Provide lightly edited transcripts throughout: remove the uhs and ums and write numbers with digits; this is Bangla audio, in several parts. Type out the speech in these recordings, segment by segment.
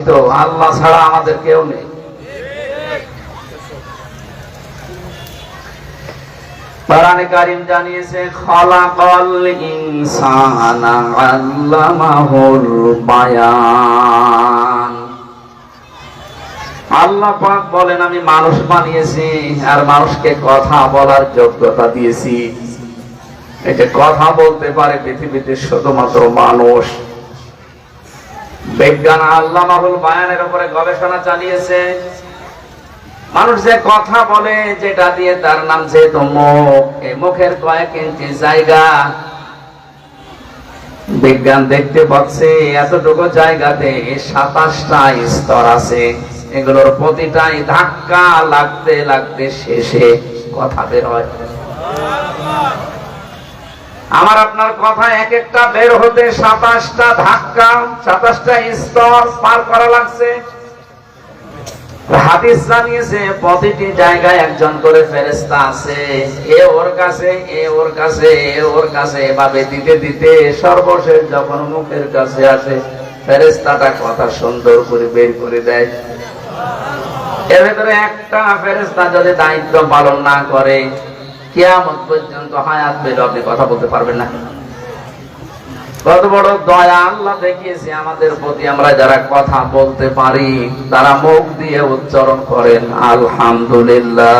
তো আল্লাহ ছাড়া আমাদের কেউ নেই। কোরআনে কারীম জানিয়েছে খালাকাল ইনসানা আল্লামাহুল বায়ান। আল্লাহ পাক বলেন আমি মানুষ বানিয়েছি আর মানুষকে কথা বলার যোগ্যতা দিয়েছি। এটা কথা বলতে পারে পৃথিবীতে শুধুমাত্র মানুষ। বিজ্ঞান আল্লামাহুল বায়ানের উপরে গবেষণা চালিয়েছে। মানুষ যে কথা বলে যেটা দিয়ে তার নাম যেহেতু মুখ, এই মুখের কয়েক ইঞ্চি জায়গা বিজ্ঞান দেখতে পাচ্ছে এতটুকু জায়গাতে 27টা স্তর আছে। এগুলোর প্রতিটাই ধাক্কা লাগতে লাগতে শেষে কথা বের হয়। আমার আপনার কথা এক একটা বের হতে 27টা ধাক্কা, 27টা স্তর পার করা লাগছে। হাদিস জানিয়েছে প্রতিটি জায়গায় একজন করে ফেরেশতা আছে। এ ওর কাছে, এ ওর কাছে, এ ওর কাছে, এভাবে দিতে দিতে সর্বশেষ যখন মুখের কাছে আসে ফেরেশতাটা কথা সুন্দর করে বের করে দেয়। এর ভেতরে একটা ফেরেশতা যদি দায়িত্ব পালন না করে কিয়ামত পর্যন্ত হায়াত পেলে আপনি কথা বলতে পারবেন না। কত বড় দয়া আল্লাহ দেখিয়েছে আমাদের প্রতি। আমরা যারা কথা বলতে পারি তারা মুখ দিয়ে উচ্চারণ করেন আলহামদুলিল্লাহ।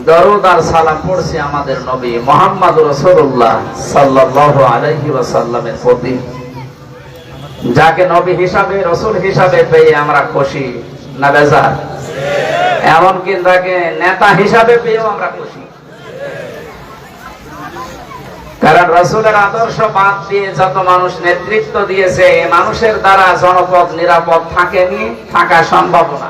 দরুদ আর সালাম পড়ছি আমাদের নবী মুহাম্মদ রাসূলুল্লাহ সাল্লাল্লাহু আলাইহি ওয়াসাল্লামের প্রতি, যাকে নবী হিসাবে রাসূল হিসাবে পেয়ে আমরা খুশি না বেজার? এমনকি তাকে নেতা হিসাবে পেয়েও আমরা খুশি। কারণ রাসূলের আদর্শ বাদ দিয়ে যত মানুষ নেতৃত্ব দিয়েছে, মানুষের দ্বারা জনপদ নিরাপদ থাকেনি, থাকা সম্ভব না।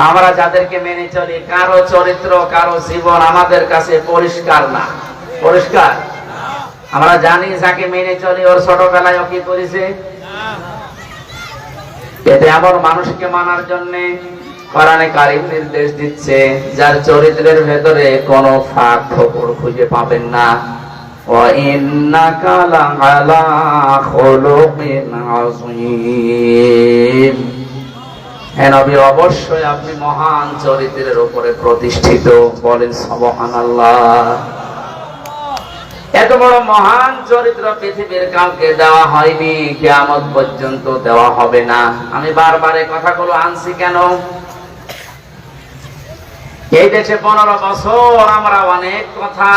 আমরা যাদেরকে মেনে চলি কারো চরিত্র, কারো জীবন আমাদের কাছে পরিষ্কার না। পরিষ্কার? আমরা জানি যাকে মেনে চলি ওর ছোটবেলায় ও কি করেছে। এতে এমন মানুষকে মানার জন্য কোরআনে কারীম নির্দেশ দিচ্ছে যার চরিত্রের ভেতরে কোনো ফাঁক ফোকর খুঁজে পাবেন না। ওয়া ইন্নাকা লাআলা খুলুকিন আযীম। হে নবী, অবশ্যই আপনি মহান চরিত্রের উপরে প্রতিষ্ঠিত। বলেন সুবহানাল্লাহ। এত বড় মহান চরিত্র পৃথিবীর কাউকে দেওয়া হয়নি, কিয়ামত পর্যন্ত দেওয়া হবে না। আমি বারবার এই কথাগুলো আনছি কেন? এই দেশে 15 বছর আমরা অনেক কথা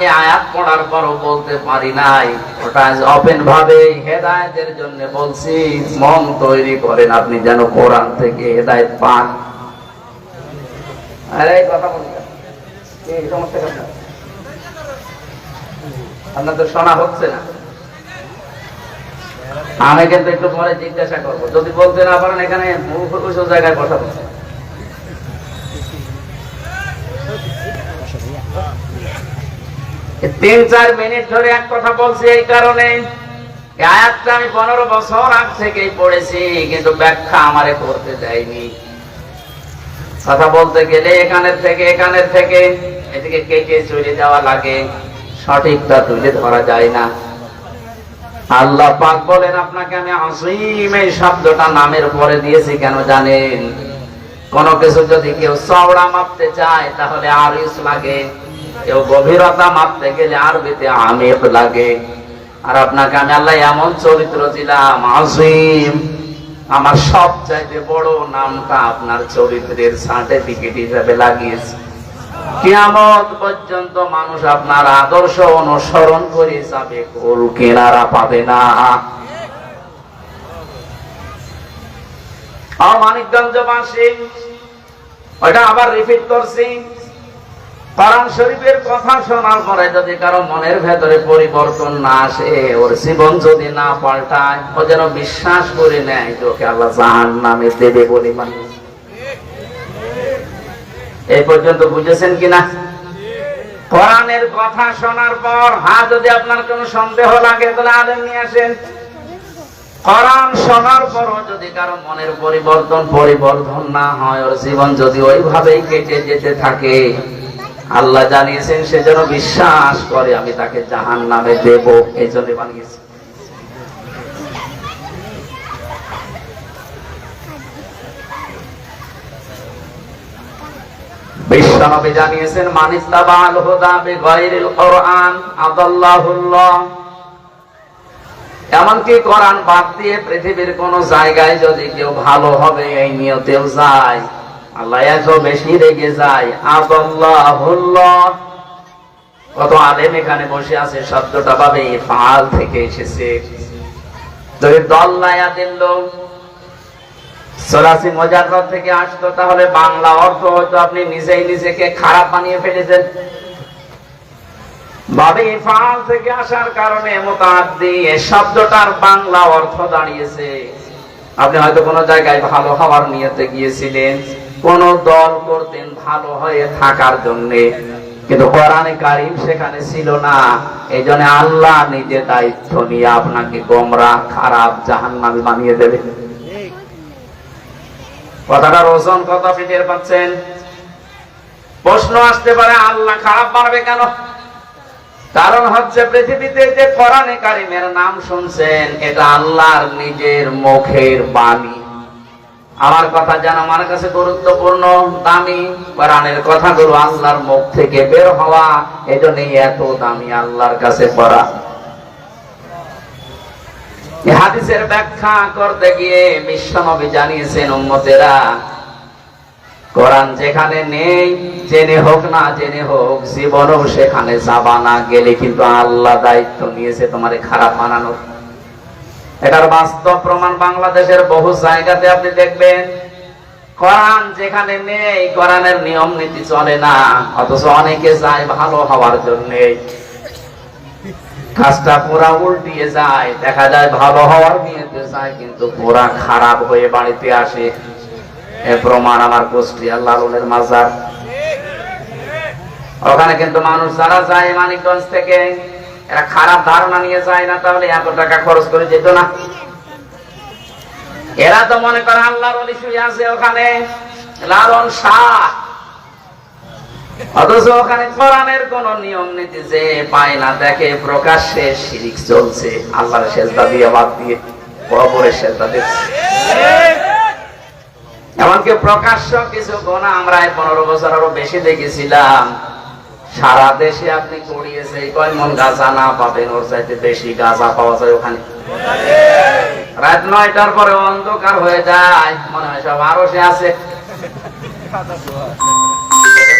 এই আয়াত পড়ার পরও বলতে পারি নাই। ওটা ওপেন ভাবে হেদায়েতের জন্য বলছি। মন তৈরি করেন আপনি যেন কোরআন থেকে হেদায়েত পান। আরে এই কথা বলি এই সমস্যা কথা আপনার তো শোনা হচ্ছে না। আমি কিন্তু একটু পরে জিজ্ঞাসা করবো, যদি বলতে না পারেন এখানে উঁচু জায়গায় কথা বলছে। 3-4 মিনিট ধরে এক কথা বলছি এই কারণে, আয়াতটা আমি 15 বছর আগ থেকেই পড়েছি, কিন্তু ব্যাখ্যা আমারে করতে দেয়নি। কথা বলতে গেলে এখানের থেকে এদিকে কেটে চলে যাওয়া লাগে, সঠিকটা তুলে ধরা যায় না। আল্লাহ পাক বলেন আপনাকে আমি আসীম এই শব্দটা নামের পরে দিয়েছি কেন জানেন? কোন কিছু যদি কেউ চওড়া মাপতে চায় তাহলে আরিস লাগে, কেউ গভীরতা মাপতে গেলে আরবিতে আমিক লাগে। আর আপনাকে আমি আল্লাহ এমন চরিত্র দিলাম আসীম, আমার সবচাইতে বড় নামটা আপনার চরিত্রের সার্টিফিকেট হিসেবে লাগিয়েছি। কিয়ামত পর্যন্ত মানুষ আপনার আদর্শ অনুসরণ করে যাবে, কুল কিনারা পাবে না। মানিকগঞ্জবাসী, ওটা আবার রিপিট করছি, কোরআন শরীফের কথা শোনার পরে যদি কারো মনের ভেতরে পরিবর্তন না আসে, ওর জীবন যদি না পাল্টায়, ও যেন বিশ্বাস করে নেয় যে ওকে আল্লাহ জাহান্নামে দেবে বলে মানে। এই পর্যন্ত বুঝেছেন কিনা? কোরআনের কথা শোনার পর যদি আপনার কোনো সন্দেহ লাগে তাহলে আলেম নিয়ে আসেন। কোরআন শোনার পরও যদি কারো মনের পরিবর্তন না হয়, ওর জীবন যদি ওইভাবেই কেটে যেতে থাকে, আল্লাহ জানিয়েছেন সে যেন বিশ্বাস করে আমি তাকে জাহান্নামে দেব। এই জন্য বানিয়েছি। বিশ্বনবী জানিয়েছেন, মানিত্তাবাল হুদা বিগাইরিল কুরআন আদাল্লাহুল্লাহ। এমনকি কোরআন বাদ দিয়ে পৃথিবীর কোন জায়গায় যদি কেউ ভালো হবে এই নিয়তেও যায়, আল্লাহ এত বেশি রেগে যায়। আদাল্লাহুল্লাহ। কত আলেম এখানে বসে আছে, শব্দটা ভাবে ফাল থেকে এসেছে। যদি দল্লায়া দিল সরাসি মুজাররদ থেকে আসতো, তাহলে বাংলা অর্থ হয়তো আপনি নিজেই নিজেকে খারাপ বানিয়ে ফেলেছেন। ভাবে ফাল থেকে আসার কারণে মুতাআদ্দি এই শব্দটার বাংলা অর্থ দাঁড়িয়েছে। আপনি হয়তো কোনো জায়গায় ভালো হওয়ার নিয়তে গিয়েছিলেন, কোন দল করতেন ভালো হয়ে থাকার জন্য, কিন্তু কোরআনে কারীম সেখানে ছিল না। এই জন্য আল্লাহ নিজে দায়িত্ব নিয়ে আপনাকে গোমরাহ, খারাপ, জাহান্নামী বানিয়ে দেবে। কথাটার ওজন কত আপনি টের পাচ্ছেন? প্রশ্ন আসতে পারে, আল্লাহ খারাপ বানাবে কেন? কারণ হচ্ছে পৃথিবীতে যে কোরআনে কারীমের নাম শুনছেন, এটা আল্লাহর নিজের মুখের বাণী। আমার কথা যেন আমার কাছে গুরুত্বপূর্ণ, দামি। কোরআনের কথাগুলো আল্লাহর মুখ থেকে বের হওয়া, এজন্যই এত দামি আল্লাহর কাছে পড়া। এই হাদিসের ব্যাখ্যা করতে গিয়ে বিশ্বনবী জানিয়েছেন, উম্মতেরা, কোরআন যেখানে নেই, জেনে হোক না জেনে হোক, জীবনেও সেখানে যাবা না, গেলে কিন্তু আল্লাহ দায়িত্ব নিয়েছে তোমারে খারাপ বানানোর। এটার বাস্তব প্রমাণ বাংলাদেশের বহু জায়গাতে আপনি দেখবেন, কোরআন যেখানে নেই, কোরআনের নিয়ম নীতি চলে না, অথচ অনেকে যায় ভালো হওয়ার জন্য। কাজটা পুরা উল্টিয়ে যায়, দেখা যায় ভালো হওয়ার নিয়তে যায়, কিন্তু পুরা খারাপ হয়ে বাড়িতে আসে। এ প্রমাণ আমার কুষ্টিয়া লালনের মাজার। ওখানে কিন্তু মানুষ যারা যায় মানিকগঞ্জ থেকে, এরা খারাপ ধারণা নিয়ে যায় না, তাহলে এত টাকা খরচ করে যেত না। এরা তো মনে করে আল্লাহর ওলি শুয়ে আছে ওখানে, লালন শাহ, অথচ ওখানে কোরআনের কোন নিয়ম নীতি যে পায় না, দেখে প্রকাশ্যে শিরিক চলছে, আল্লাহর সেজদা দিয়ে বাদ দিয়ে কবরের সেজদা দিচ্ছে। এমনকি প্রকাশ্য কিছু গুনাহ আমরা 15 বছর আরো বেশি দেখেছিলাম। সারা দেশে আপনি কুড়িয়েছে, কয় মন গাঁজা না পাবেন, ওর চাইতে বেশি গাঁজা পাওয়া যায় ওখানে। রাত 9টার পরে অন্ধকার হয়ে যায়, মনে হয় সব আরো সে আছে।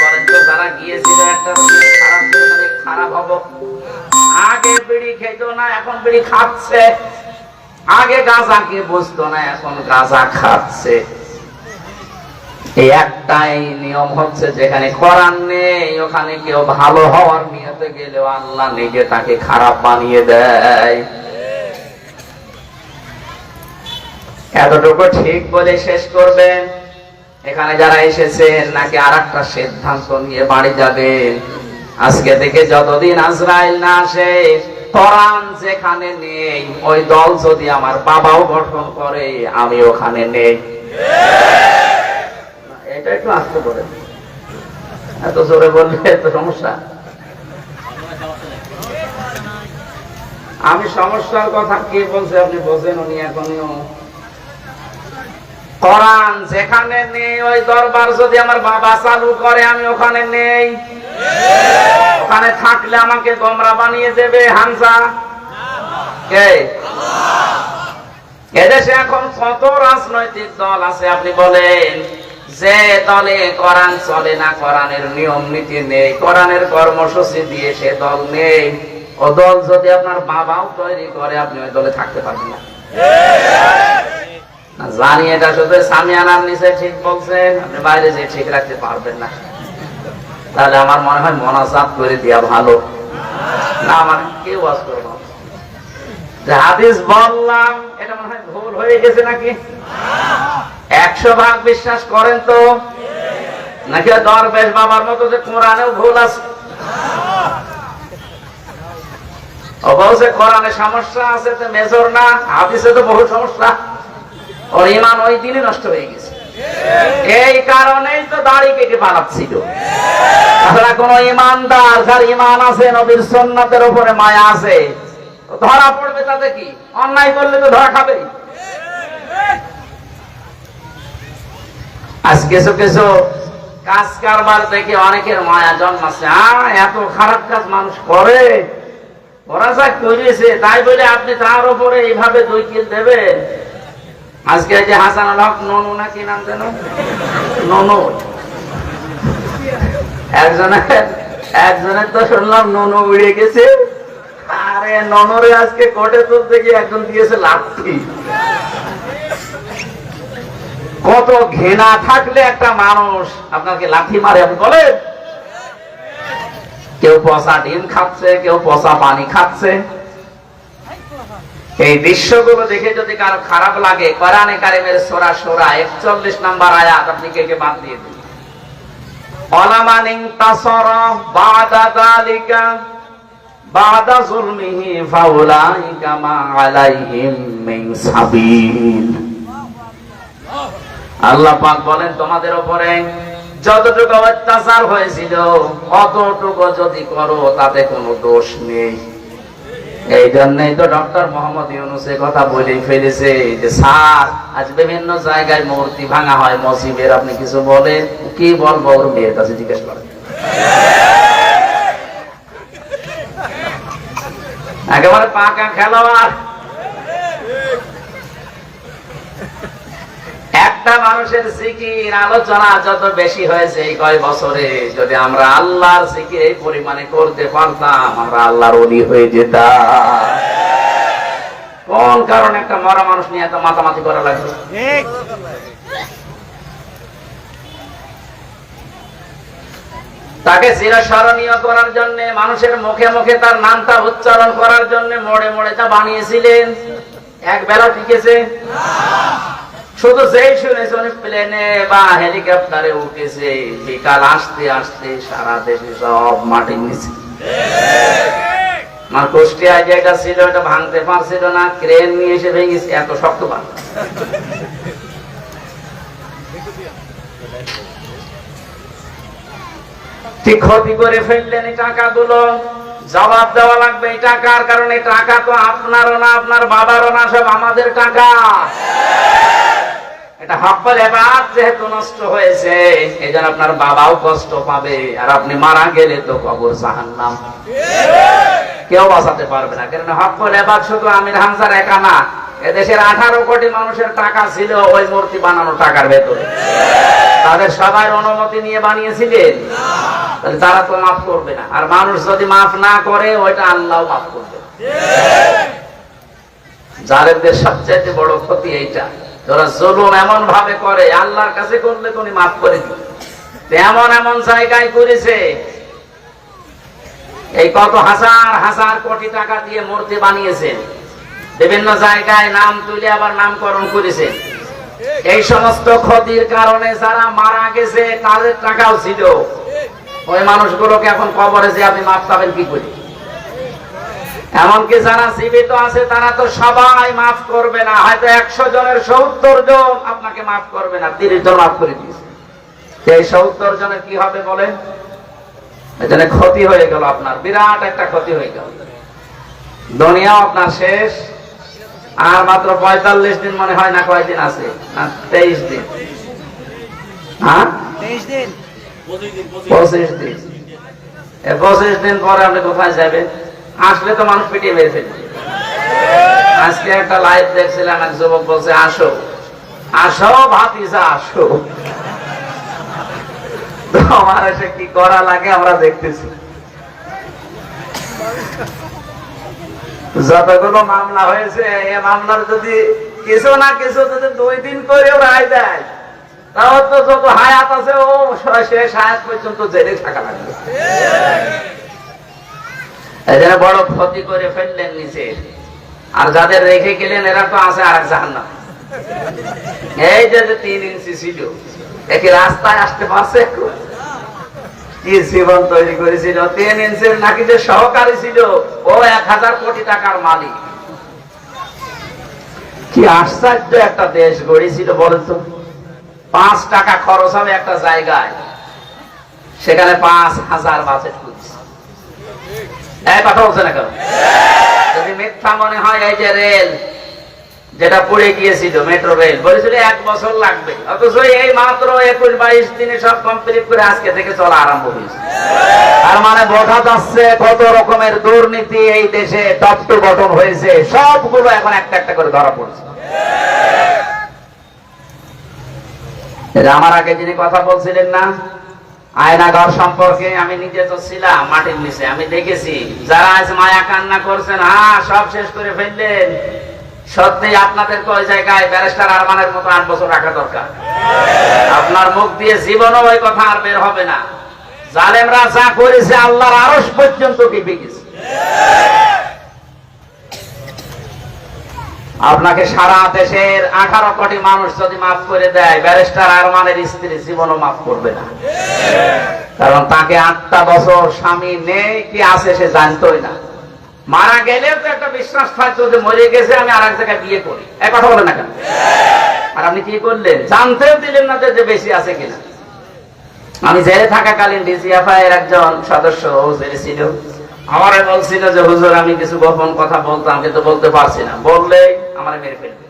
বলেন তো, যারা গিয়েছিল একটা খারাপ হবো, আগে বিড়ি খেত না, এখন বিড়ি খাচ্ছে। আগে গাঁজা কি বুঝতো না, এখন গাঁজা খাচ্ছে। এই একটাই নিয়ম হচ্ছে, যেখানে কোরআন নেই ওখানে কেউ ভালো হওয়ার নিয়তে গেলেও আল্লাহ নিজে তাকে খারাপ বানিয়ে দেয়। এতটুকু ঠিক বলে শেষ করবেন। এখানে যারা এসেছেন, নাকি আর একটা সিদ্ধান্ত নিয়ে বাড়ি যাবেন? আজকে থেকে যতদিন আজরাইল না আসে, কোরআন যেখানে নেই, ওই দল যদি আমার বাবাও গঠন করে, আমি ওখানে নেই। এটা একটু আসতে পারে, এত জোরে বললে এত সমস্যা। আমি সমস্যার কথা কি বলছি আপনি বোঝেন উনি এখনও। কোরআন যেখানে নেই, ওই দরবার যদি আমার বাবা চালু করে, আমি ওখানে নেই। ওখানে থাকলে আমাকে গোমরা বানিয়ে দেবে হামজা কে? এদেশে এখন কত রাজনৈতিক দল আছে আপনি বলেন, যে দলে কোরআন চলে না, কোরআনের নিয়ম নীতি নেই, কোরআনের কর্মসূচি দিয়ে সে দল নেই। ও দল যদি আপনার বাবাও তৈরি করে, আপনি ওই দলে থাকতে পারবেন না। জানি এটা শুধু সামিয়ানার নিচে ঠিক বলছেন, আপনি বাইরে যে ঠিক রাখতে পারবেন না। তাহলে আমার মনে হয় মোনাজাত করে দেওয়া ভালো না, আমার কেউ ওয়াজ করবো যে হাদিস বললাম, এটা মনে হয় ভুল হয়ে গেছে নাকি? 100% বিশ্বাস করেন তো নাকি দরবেশ বাবার মতো যে কোরআনেও ভুল আছে? অবশ্যই কোরআনে সমস্যা আছে, তো মেজর না। হাদিসে তো বহু সমস্যা। ওর ঈমান ওই দিনই নষ্ট হয়ে গেছে। এই কারণেই তো দাড়ি কেটে পালাচ্ছিল। তাছাড়া কোন ঈমানদার যার ঈমান আছে, নবীর সুন্নাতের উপরে মায়া আছে, ধরা পড়বে। তাতে কি, অন্যায় করলে তো ধরা খাবে। আজ কিছু কিছু কাজ কারবার দেখে অনেকের মায়া জন্মাচ্ছে, এত খারাপ কাজ মানুষ করে, ওরা যা করেছে তাই বলে আপনি তার উপরে এইভাবে 2 কিল দেবেন। আজকে যে হাসানুল হক ননু না কি নাম যেন, ননু, একজনের তো শুনলাম ননু উড়ে গেছে। আরে ননরে আজকে কোর্টে তুলতে গিয়ে একজন দিয়েছে লাঠি। কত ঘৃণা থাকলে একটা মানুষ আপনাকে লাঠি মারে আপনি বলেন? কেউ পচা ডিম খাচ্ছে, কেউ পচা পানি খাচ্ছে। এই দৃশ্যগুলো দেখে যদি কারো খারাপ লাগে, কোরআনে কারিমের সূরা সূরা 41 নম্বর আয়াত আপনি কে বাদ দিয়ে দিন। ওয়ালামানিন তাসারা বাদা যালিকা বাদা যুলমিহি ফাউলাইকা মা আলাইহিম মিন সাবিল। আল্লাহ পাক বলেন, তোমাদের উপরে যতটুকু অত্যাচার হয়েছিল অতটুকু যদি করো তাতে কোনো দোষ নেই। এই জন্যই তো ডক্টর মোহাম্মদ ইউনূস কথা বলেই ফেলেছে যে স্যার আজ বিভিন্ন জায়গায় মূর্তি ভাঙা হয় মসজিদের, আপনি কিছু বলেন। কি বলবো, ওর মেয়ের কাছে জিজ্ঞেস করেন। একেবারে পাকা খেলোয়াড়। একটা মানুষের জিকির আলোচনা যত বেশি হয়েছে এই কয় বছরে, যদি আমরা আল্লাহর জিকির এই পরিমাণে করতে পারতাম, আমরা আল্লাহর ওলি হয়ে যেতাম। কোন কারণে একটা মরা মানুষ নিয়ে এত মাতামাতি করা লাগবে? তাকে চিরস্মরণীয় করার জন্য, মানুষের মুখে মুখে তার নামটা উচ্চারণ করার জন্য মোড়ে মোড়ে তা বানিয়েছিলেন। এক বেলা টিকেছে? শুধু যেই শুনেছে উনি প্লেনে বা হেলিকপ্টারে উঠেছে, বিকাল আসতে আসতে সারা দেশে সব মাটি নিচে। আমার কুষ্টিয়ায় যেটা ছিল এটা ভাঙতে পারছিল না, ক্রেন নিয়ে এসে ভেঙেছে, এত শক্ত পান। ঠিক ক্ষতি করে ফেললেন এই টাকাগুলো, জবাব দেওয়া লাগবে এই টাকার। কারণ এই টাকা তো আপনারও না, আপনার বাবারও না, সব আমাদের টাকা। এটা হকল এবার যেহেতু নষ্ট হয়েছে, এই জন্য আপনার বাবাও কষ্ট পাবে, আর আপনি মারা গেলে তো কবর জাহান্নাম, কেউ বাঁচাতে পারবে না। কারণ হকল এবার শুধু আমির হামজার একা না, এদেশের 18 কোটি মানুষের টাকা ছিল ওই মূর্তি বানানো টাকার ভেতরে। তাদের সবার অনুমতি নিয়ে বানিয়েছিলেন, তাহলে তারা তো মাফ করবে না। আর মানুষ যদি মাফ না করে, ওইটা আল্লাহ মাফ করবে। জালেমদের সবচেয়ে বড় ক্ষতি এইটা, যারা জুলুম এমন ভাবে করে, আল্লাহর কাছে করলে তো উনি মাফ করে দিবেন। এমন এমন জায়গায় করেছে, এই কত হাজার হাজার কোটি টাকা দিয়ে মূর্তি বানিয়েছেন, বিভিন্ন জায়গায় নাম তুলে আবার নামকরণ করেছেন। এই সমস্ত ক্ষতির কারণে যারা মারা গেছে তাদের টাকাও ছিল, ওই মানুষগুলোকে এখন কবরে যে আপনি মাফ পাবেন কি করে? এমনকি যারা জীবিত আছে তারা তো সবাই মাফ করবে না, হয়তো 100 জনের 70 জন আপনাকে মাফ করবে না, 30 জন মাফ করে দিয়েছে। এই 70 জনের কি হবে বলেন? এখানে ক্ষতি হয়ে গেল, আপনার বিরাট একটা ক্ষতি হয়ে গেল। দুনিয়াও আপনার শেষ, আর মাত্র 45 দিন মনে হয় না, কয়দিন আছে? 23 দিন। হ্যাঁ 23 দিন, 25 দিন। 25 দিন পরে আপনি কোথায় যাবেন? আসলে তো মানুষ পিটিয়ে মেরে ফেলবে। আজকে একটা লাইভ দেখছিলাম, এক যুবক বলছে, আসো আসো ভাতিজা আসো। তো আমার এসে কি করা লাগে আমরা দেখতেছি। যতগুলো মামলা হয়েছে, এই মামলার যদি কিছু না কিছু যদি 2 দিন করেও রায় দেয়, তাও তো যত হায়াত আছে ও শেষ হায়াত পর্যন্ত জেলে থাকা লাগবে। এই জন্য বড় ক্ষতি করে ফেললেন নিচে। আর যাদের রেখে গেলেন এরা তো আছে আরেক জাহান্নাম। এই যে 3 ইঞ্চি ছিল, একে রাস্তায় আসতে পারছে, কি জীবন তৈরি করেছিল। 3 ইঞ্চির নাকি যে সহকারী ছিল, ও 1000 কোটি টাকার মালিক। কি আশ্চর্য একটা দেশ গড়েছিল বলেন তো। 5 টাকা খরচ হবে একটা জায়গায়, সেখানে 5000 বাজেট করছে। কথা বলছে না কেন? যদি মিথ্যা মনে হয়, এই যে রেল যেটা পড়ে গিয়েছিল মেট্রো রেল, বলেছিল 1 বছর লাগবে, অথচ এই মাত্র 21-22 দিনে সব কমপ্লিট করে আজকে থেকে চলা আরম্ভ হয়েছে। তার মানে বোঝা যাচ্ছে কত রকমের দুর্নীতি এই দেশে টপ টু বটম হয়েছে, সবগুলো এখন একটা একটা করে ধরা পড়ছে। আমার আগে যিনি কথা বলছিলেন না আয়নাঘর সম্পর্কে, আমি নিজে তো ছিলাম মাটির নিচে, আমি দেখেছি যারা আজ মায়া কান্না করছেন, সব শেষ করে ফেললেন, সত্যি আপনাদের ওই জায়গায় ব্যারিস্টার আরমানের মতো 8 বছর রাখা দরকার। আপনার মুখ দিয়ে জীবনও ওই কথা আর বের হবে না। জালেমরা যা করেছে আল্লাহর আরশ পর্যন্ত টিপে গেছে। আপনাকে সারা দেশের 18 কোটি মানুষ যদি মাফ করে দেয়, ব্যারিস্টার আরমানের স্ত্রী জীবনও মাফ করবে না, কারণ তাকে 8টা বছর স্বামী নেই কি আছে সে জানতোই না। মারা গেলেও তো একটা বিশ্বাস থাকতো যে মরে গেছে, আমি আর এক জায়গায় বিয়ে করি, এক কথা বলে না কেন? আর আপনি কি করলেন? জানতেও দিলেন না যে বেশি আছে কিনা। আমি জেলে থাকাকালীন ডিজিএফআই এর একজন সদস্য জেলে ছিল, আমারে বলছিল যে হুজুর আমি কিছু গোপন কথা বলতাম কিন্তু বলতে পারছি না, বললে আমারে মেরে ফেলবে।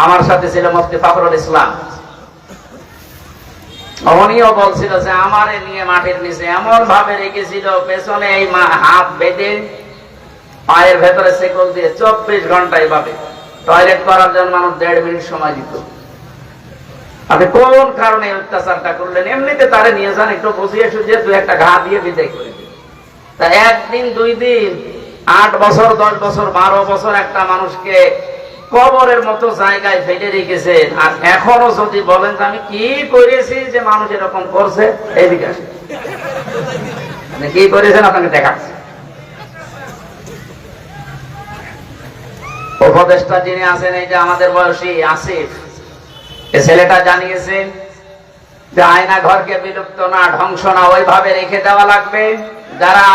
আমার সাথে ছিল মুফতি ফখরুল ইসলাম, উনিও বলছিল যে আমারে নিয়ে মাটির নিচে এমন ভাবে রেখেছিল, পেছনে এই হাত বেঁধে পায়ের ভেতরে সেকল দিয়ে 24 ঘন্টা এইভাবে টয়লেট করার জন্য মানুষ 1.5 মিনিট সময় দিত। আপনি কোন কারণে অত্যাচারটা করলেন? এমনিতে তারে নিয়ে যান, একটু বসিয়ে সুঝিয়ে 2-1টা ঘা দিয়ে বিদায় করে দিন। তা 1 দিন 2 দিন 8 বছর 10 বছর 12 বছর একটা মানুষকে কবরের মতো জায়গায় ফেলে রেখেছেন, আর এখনো যদি বলেন যে আমি কি করেছি যে মানুষ এরকম করছে, এইদিকে আসে কি করেছেন আপনাকে দেখাচ্ছি। উপদেষ্টা যিনি আছেন, এই যে আমাদের বয়সী আসিফ, এই ছেলেটা জানিয়েছে যে আয়না ঘরকে বিলুপ্ত না, ধ্বংস না, ওইভাবে রেখে দেওয়া লাগবে। যারা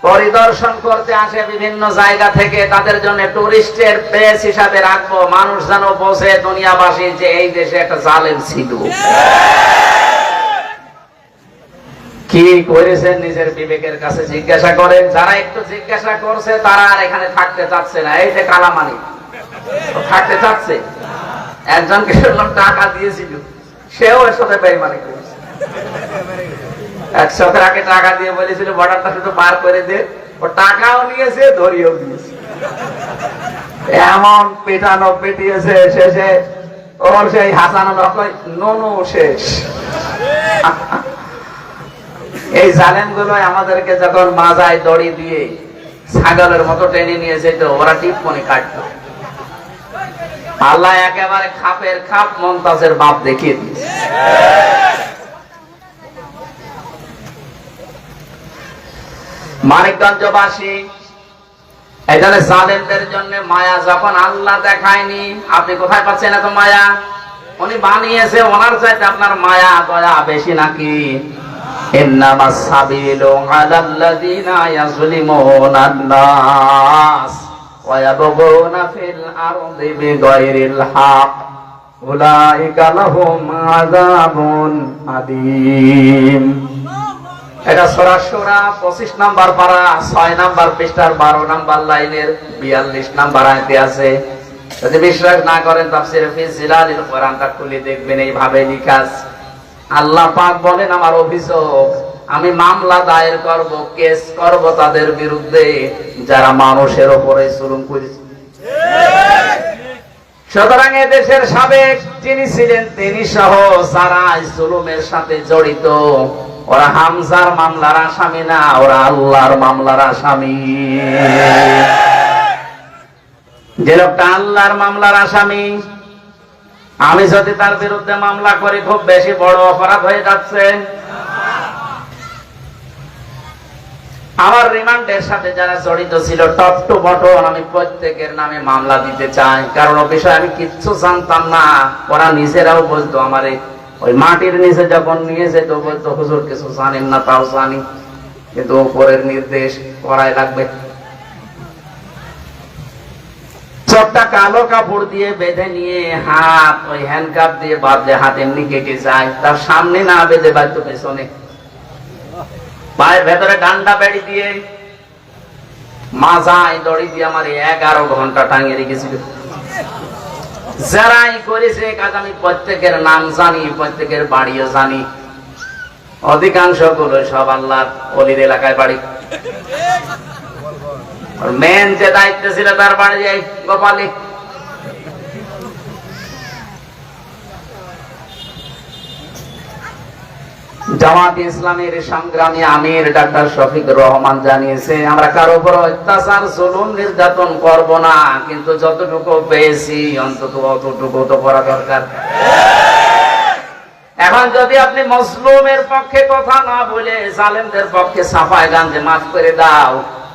পরিদর্শন করতে আসে বিভিন্ন জায়গা থেকে, তাদের জন্য টুরিস্টের প্লেস হিসাবে রাখবো, মানুষ যেন বোঝে দুনিয়াবাসী যে এই দেশে একটা জালেম ছিল। কি করেছেন নিজের বিবেকের কাছে জিজ্ঞাসা করেন। যারা একটু জিজ্ঞাসা করছে তারা আর এখানে থাকতে চাচ্ছে না। এই যে কালামানি থাকতে চাচ্ছে, একজনকে শুনলাম টাকা দিয়েছিল, সেও এর সাথে বেইমানি করেছে। 100 টাকা টাকা দিয়ে বলেছিল বর্ডারটা শুধু পার করে দে, ও টাকাও নিয়েছে ধরিয়েও দিয়েছে। এমন পেটানো পেটিয়েছে, শেষে ওর সেই হাসানো ননু শেষ। এই জালেম গুলো আমাদেরকে যখন মাজায় দড়ি দিয়ে ছাগলের মতো টেনে নিয়ে যেত, ওরা টিপমনি কাটতো। আল্লাহ একেবারে খাপের খাপ মমতাজের বাপ দেখিয়ে দিয়েছে। মানিকগঞ্জবাসী এই জন্য জালেমদের জন্য মায়া যখন আল্লাহ দেখায়নি, আপনি কোথায় পাচ্ছেন এত মায়া? উনি বানিয়েছে, ওনার চাইতে আপনার মায়া দয়া বেশি নাকি? ইন্নামাস সাবিলু আলাল্লাযিনা ইয়াযলিমুনান নাস ওয়া ইয়াবগুনা ফিল আরদি বিগাইরিল হক উলাইকা লাহুম আযাবুন আলীম। এটা সূরা সূরা 25 নম্বর পারা 6 নম্বর পৃষ্ঠার 12 নম্বর লাইনের 42 নম্বর আয়াতে আছে। যদি বিশ্বাস না করেন তাফসীরে ফি জিলালিল কোরআনটা খুলে দেখবেন, এইভাবে লেখা আছে। আল্লাহ পাক বলেন, আমার অভিযোগ, আমি মামলা দায়ের করব, কেস করব তাদের বিরুদ্ধে যারা মানুষের উপরে জুলুম করেছে। সুতরাং এই দেশের সাবেক যিনি ছিলেন তিনি সহ যারা জুলুমের সাথে জড়িত, ওরা হামজার মামলার আসামি না, ওরা আল্লাহর মামলার আসামি। যে লোকটা আল্লাহর মামলার আসামি, আমি যদি তার বিরুদ্ধে মামলা করি খুব বেশি বড় অপরাধ হয়ে যাচ্ছে। আমার রিমান্ডের সাথে যারা জড়িত ছিল টপ টু বটন, আমি প্রত্যেকের নামে মামলা দিতে চাই, কারণ ও বিষয়ে আমি কিচ্ছু জানতাম না। ওরা নিজেরাও বলতো, আমারে ওই মাটির নিচে যখন নিয়ে যেত বলতো হুজুর কিছু জানেন না, তাও জানি, কিন্তু উপরের নির্দেশ করাই লাগবে। চোখটা কালো কাপড় দিয়ে বেঁধে নিয়ে হাত ওই হ্যান্ডকাপ দিয়ে বাঁধলে হাত এমনি কেটে যায়, তার সামনে না বেঁধে বাধ্য পেছনে, পায়ের ভেতরে ডান্ডা বেড়ি দিয়ে মাজায় দড়ি দিয়ে আমার 11 ঘন্টা টাঙিয়ে রেখেছিল। যারাই করেছে কাজ আমি প্রত্যেকের নাম জানি, প্রত্যেকের বাড়িও জানি। অধিকাংশ গুলো সব আল্লাহর ওলির এলাকায় বাড়ি। মেন যে দায়িত্ব ছিল তার বাড়ি যাই গোপালী। জামাত ইসলামের সংগ্রামী আমির ডাক্তার শফিক রহমান জানিয়েছে, আমরা কারো উপর অত্যাচার জুলুম নির্যাতন করব না, কিন্তু যতটুকু পেয়েছি অন্তত অতটুকু তো করা দরকার। এখন যদি আপনি মজলুমের পক্ষে কথা না বলে জালেমদের পক্ষে সাফায় গান যে মাফ করে দাও,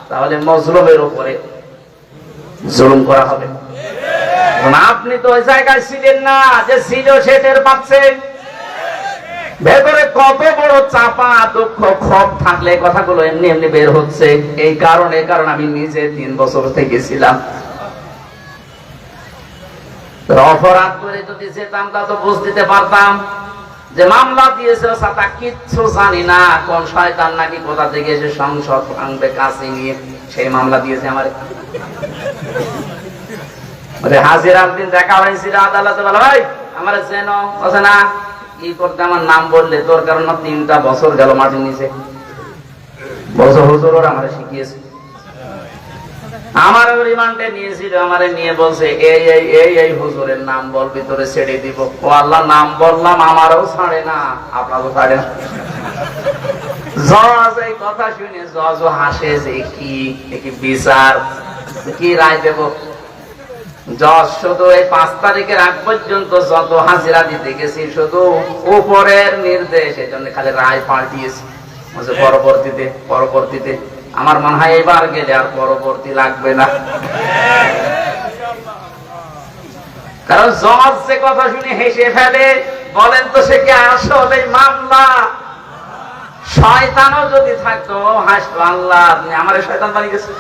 তাহলে মজলুমের উপরে জুলুম করা হবে। আপনি তো ওই জায়গায় ছিলেন না, যে ছিল সেটার পাচ্ছেন। ভেতরে কত বড় চাপা দুঃখ ক্ষোভ থাকলে কথাগুলো এমনি এমনি বের হচ্ছে। এই কারণে আমি নিজে 3 বছর থেকে ছিলাম। অপরাধ করে যদি যেতাম তা তো বুঝ দিতে পারতাম যে মামলা দিয়েছে তা কিচ্ছু জানি না, কোন শয়তান নাকি কোথা থেকে এসে সংসদ ভাঙবে কাছে নিয়ে সেই মামলা দিয়েছে আমার। হাজিরার দিন দেখা হয়েছিল আদালতে, বলা ভাই আমার চেন না কি করতে, আমার নাম বললে তোর কারণ 3টা বছর গেল মাটির নিচে। বছর হুজুর ওরা আমার শিখিয়েছে। আমার রিমান্ডে নিয়েছিল, আমারে নিয়ে বলছে এই হুজুরের নাম বল, ভিতরে ছেড়ে দিব। ও আল্লাহ, নাম বললাম, আমারও ছাড়ে না, আপনারও ছাড়ে না। জজ এই কথা শুনে জজও হাসে যে কি বিচার, কি রায় দেব। জজ শুধু এই 5 তারিখের আগ পর্যন্ত যত হাজিরা দিতে গেছি শুধু উপরের নির্দেশ, এই জন্য খালি রায় পাল্টিয়েছে। পরবর্তীতে আমার মনে হয় এবার গেলে আর পরবর্তী লাগবে না, কারণ জজ যে কথা শুনে হেসে ফেলে। বলেন তো সে কি আসলে মামলা? শয়তানও যদি থাকতো হাসতো, আল্লাহ আপনি আমার শয়তান বানিয়ে গেছে।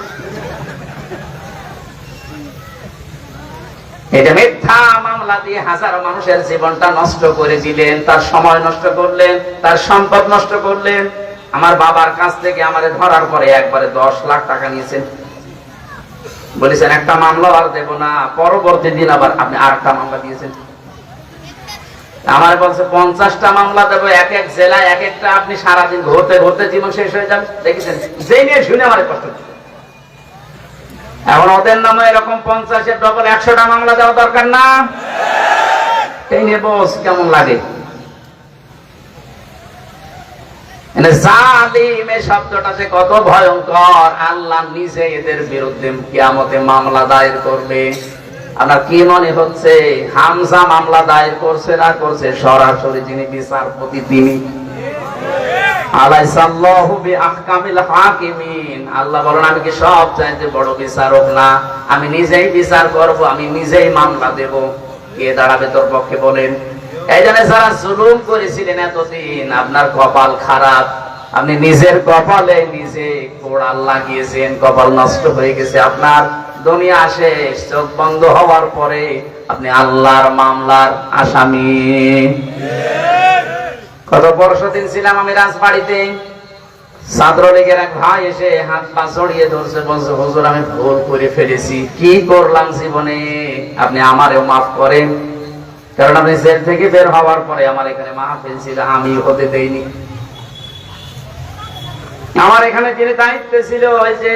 এটা মিথ্যা মামলা দিয়ে হাজারো মানুষের জীবনটা নষ্ট করে দিলেন, তার সময় নষ্ট করলেন, তার সম্পদ নষ্ট করলেন। আমার বাবার কাছ থেকে আমারে ধরার পরে একবারে 10 লাখ টাকা নিয়েছেন, বলেছেন একটা মামলা আর দেব না। পরবর্তী দিন আবার আপনি আরেকটা মামলা দিয়েছেন। আমার বলছে 50টা মামলা দেবো, এক এক জেলায় এক একটা। আপনি সারাদিন ঘুরতে ঘুরতে জীবন শেষ হয়ে যাবে। দেখেছেন, যেই নিয়ে শুনে আমার কষ্ট। এখন ওদের নামে এরকম 50-এর ডবল 100টা মামলা দেওয়া দরকার না? এই নিয়ে বস কেমন লাগে? জালিম এই শব্দটা যে কত ভয়ঙ্কর, আল্লাহ নিজে এদের বিরুদ্ধে কিয়ামতে মামলা দায়ের করবে। আপনার কি মনে হচ্ছে হামজা মামলা দায়ের করছে না করছে? সরাসরি যিনি বিচারপতি তিনি। আলাইসাল্লাহু বিআহকামিল হাকিমিন, আল্লাহ বলেন আমি কি সব চাইতে বড় বিচারক না? আমি নিজেই বিচার করব, আমি নিজেই মামলা দেব। কে দাঁড়াবে তোর পক্ষে বলেন? এই জন্য যারা জুলুম করেছিলেন এতদিন, আপনার কপাল খারাপ। আপনি নিজের কপালে নিজে কোড়াল লাগিয়েছেন, কপাল নষ্ট হয়ে গেছে আপনার। দুনিয়া শেষ, চোখ বন্ধ হওয়ার পরে আপনি আল্লাহর মামলার আসামি। কত বর্ষদিন ছিলাম আমি রাজবাড়িতে, ছাত্রলীগের এক ভাই এসে হাত পা জড়িয়ে ধরছে, বলছে হুজুর আমি ভুল করে ফেলেছি, কি করলাম জীবনে, আপনি আমারেও মাফ করেন। কারণ আপনি জেল থেকে বের হওয়ার পরে আমার এখানে মাহফিল ছিল, আমি হতে দেইনি। আমার এখানে যিনি দায়িত্ব ছিল ওই যে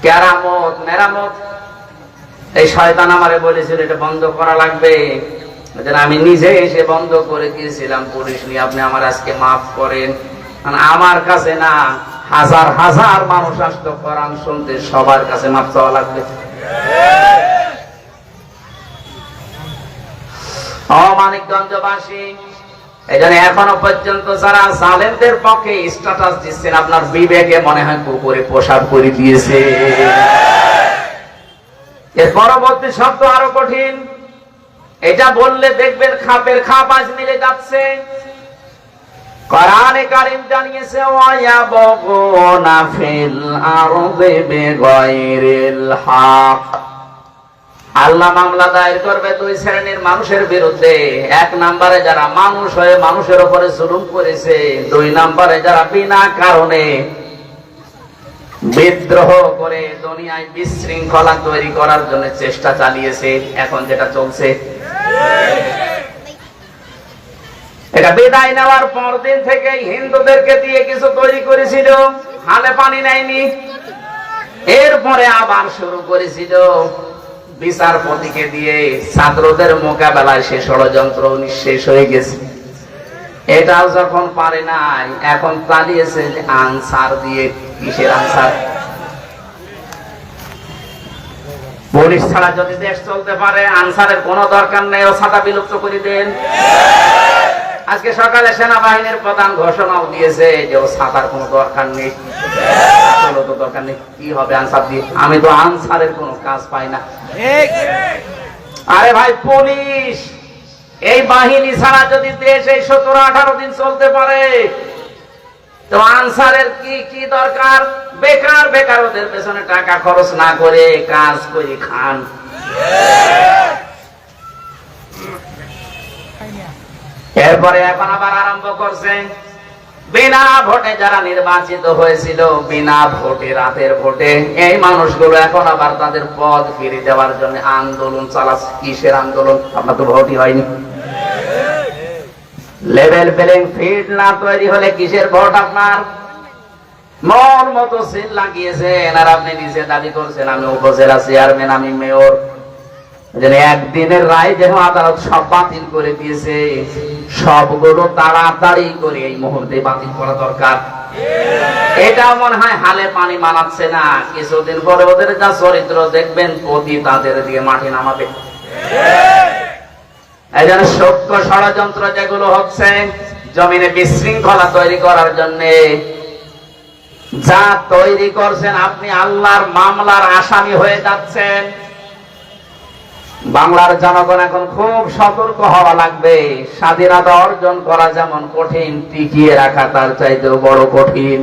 কেরামত মেরামত, এই শয়তান আমারে বলেছিল এটা বন্ধ করা লাগবে। আমি নিজে এসে বন্ধ করে দিয়েছিলাম, পুলিশ নিয়ে। আপনি আমার আজকে মাফ করেন। আমার কাছে না, হাজার হাজার মানুষ আসতো কোরআন শুনতে, সবার কাছে মাফ চাওয়া লাগবে। মানিকগঞ্জবাসী, এই জন্য এখনো পর্যন্ত যারা জালেমদের পক্ষে স্ট্যাটাস দিচ্ছেন, আপনার বিবেকে মনে হয় কুকুরে পোশাক করে দিয়েছে। এর পরবর্তী শব্দ আরো কঠিন। এটা বললে দেখবেন খাপের খাপ আজ মিলে যাচ্ছে। কোরআনে কারীম জানিয়েছে ওয়ায়াবগুনা ফিল আরদি বিগাইরিল হক। আল্লাহ মামলা দায়ের করবে 2 শ্রেণীর মানুষের বিরুদ্ধে। 1 নম্বরে যারা মানুষ হয়ে মানুষের উপরে জুলুম করেছে, 2 নম্বরে যারা বিনা কারণে বিদ্রোহ করে দুনিয়ায় বিশৃঙ্খলা তৈরি করার জন্য চেষ্টা চালিয়েছে। এখন যেটা চলছে, এটা বিদায় নেওয়ার পর দিন থেকে হিন্দুদেরকে দিয়ে কিছু তৈরি করেছিল, হালে পানি নেয়নি। এরপরে আবার শুরু করেছিল বিচারপতিকে দিয়ে, ছাত্রদের মোকাবেলায় সে ষড়যন্ত্র নিঃশেষ হয়ে গেছে। এটাও যখন পারে নাই, এখন চালিয়েছে আনসার দিয়ে। কিসের আনসার? পুলিশ ছাড়া যদি দেশ চলতে পারে, আনসারের কোনো দরকার নেই, ও ছাতা বিলুপ্ত করে দেন। আজকে সকালে সেনাবাহিনীর প্রধান ঘোষণাও দিয়েছে যে ও ছাতার কোনো দরকার নেই, তো দরকার নেই। কি হবে আনসার দিয়ে? আমি তো আনসারের কোনো কাজ পাই না। আরে ভাই, পুলিশ এই বাহিনী ছাড়া যদি দেশ এই 17-18 দিন চলতে পারে, তো আনসারের কি কি দরকার? বেকার বেকার ওদের পেছনে টাকা খরচ না করে কাজ করে খান। এরপরে এখন আবার আরম্ভ করছে, বিনা ভোটে যারা নির্বাচিত হয়েছিল, বিনা ভোটে, রাতের ভোটে, এই মানুষগুলো এখন আবার তাদের পদ ফিরে দেওয়ার জন্য আন্দোলন চালাচ্ছে। কিসের আন্দোলন? আপনার তো ভোটই হয়নি। লেভেল প্লেইং ফিল্ড না তৈরি হলে কিসের ভোট আপনার? মন মতো সিল লাগিয়েছেন, আর আপনি নিজে দাবি করছেন আমি উপজেলা চেয়ারম্যান, আমি মেয়র। একদিনের রায় যেন আদালত সব বাতিল করে দিয়েছে, সবগুলো তাড়াতাড়ি করে এই মুহূর্তে বাতিল করা দরকার। এটা মনে হয় হালে পানি মানাচ্ছে না, কিছুদিন পরে ওদের যা চরিত্র দেখবেন, প্রতি তাদের দিয়ে মাটি নামাবে। এই জন্য সত্য ষড়যন্ত্র যেগুলো হচ্ছে জমিনে বিশৃঙ্খলা তৈরি করার জন্য, যা তৈরি করছেন, আপনি আল্লাহর মামলার আসামি হয়ে যাচ্ছেন। বাংলার জনগণ এখন খুব সতর্ক হওয়া লাগবে। স্বাধীনতা অর্জন করা যেমন কঠিন, টিকিয়ে রাখা তার চাইতেও বড় কঠিন।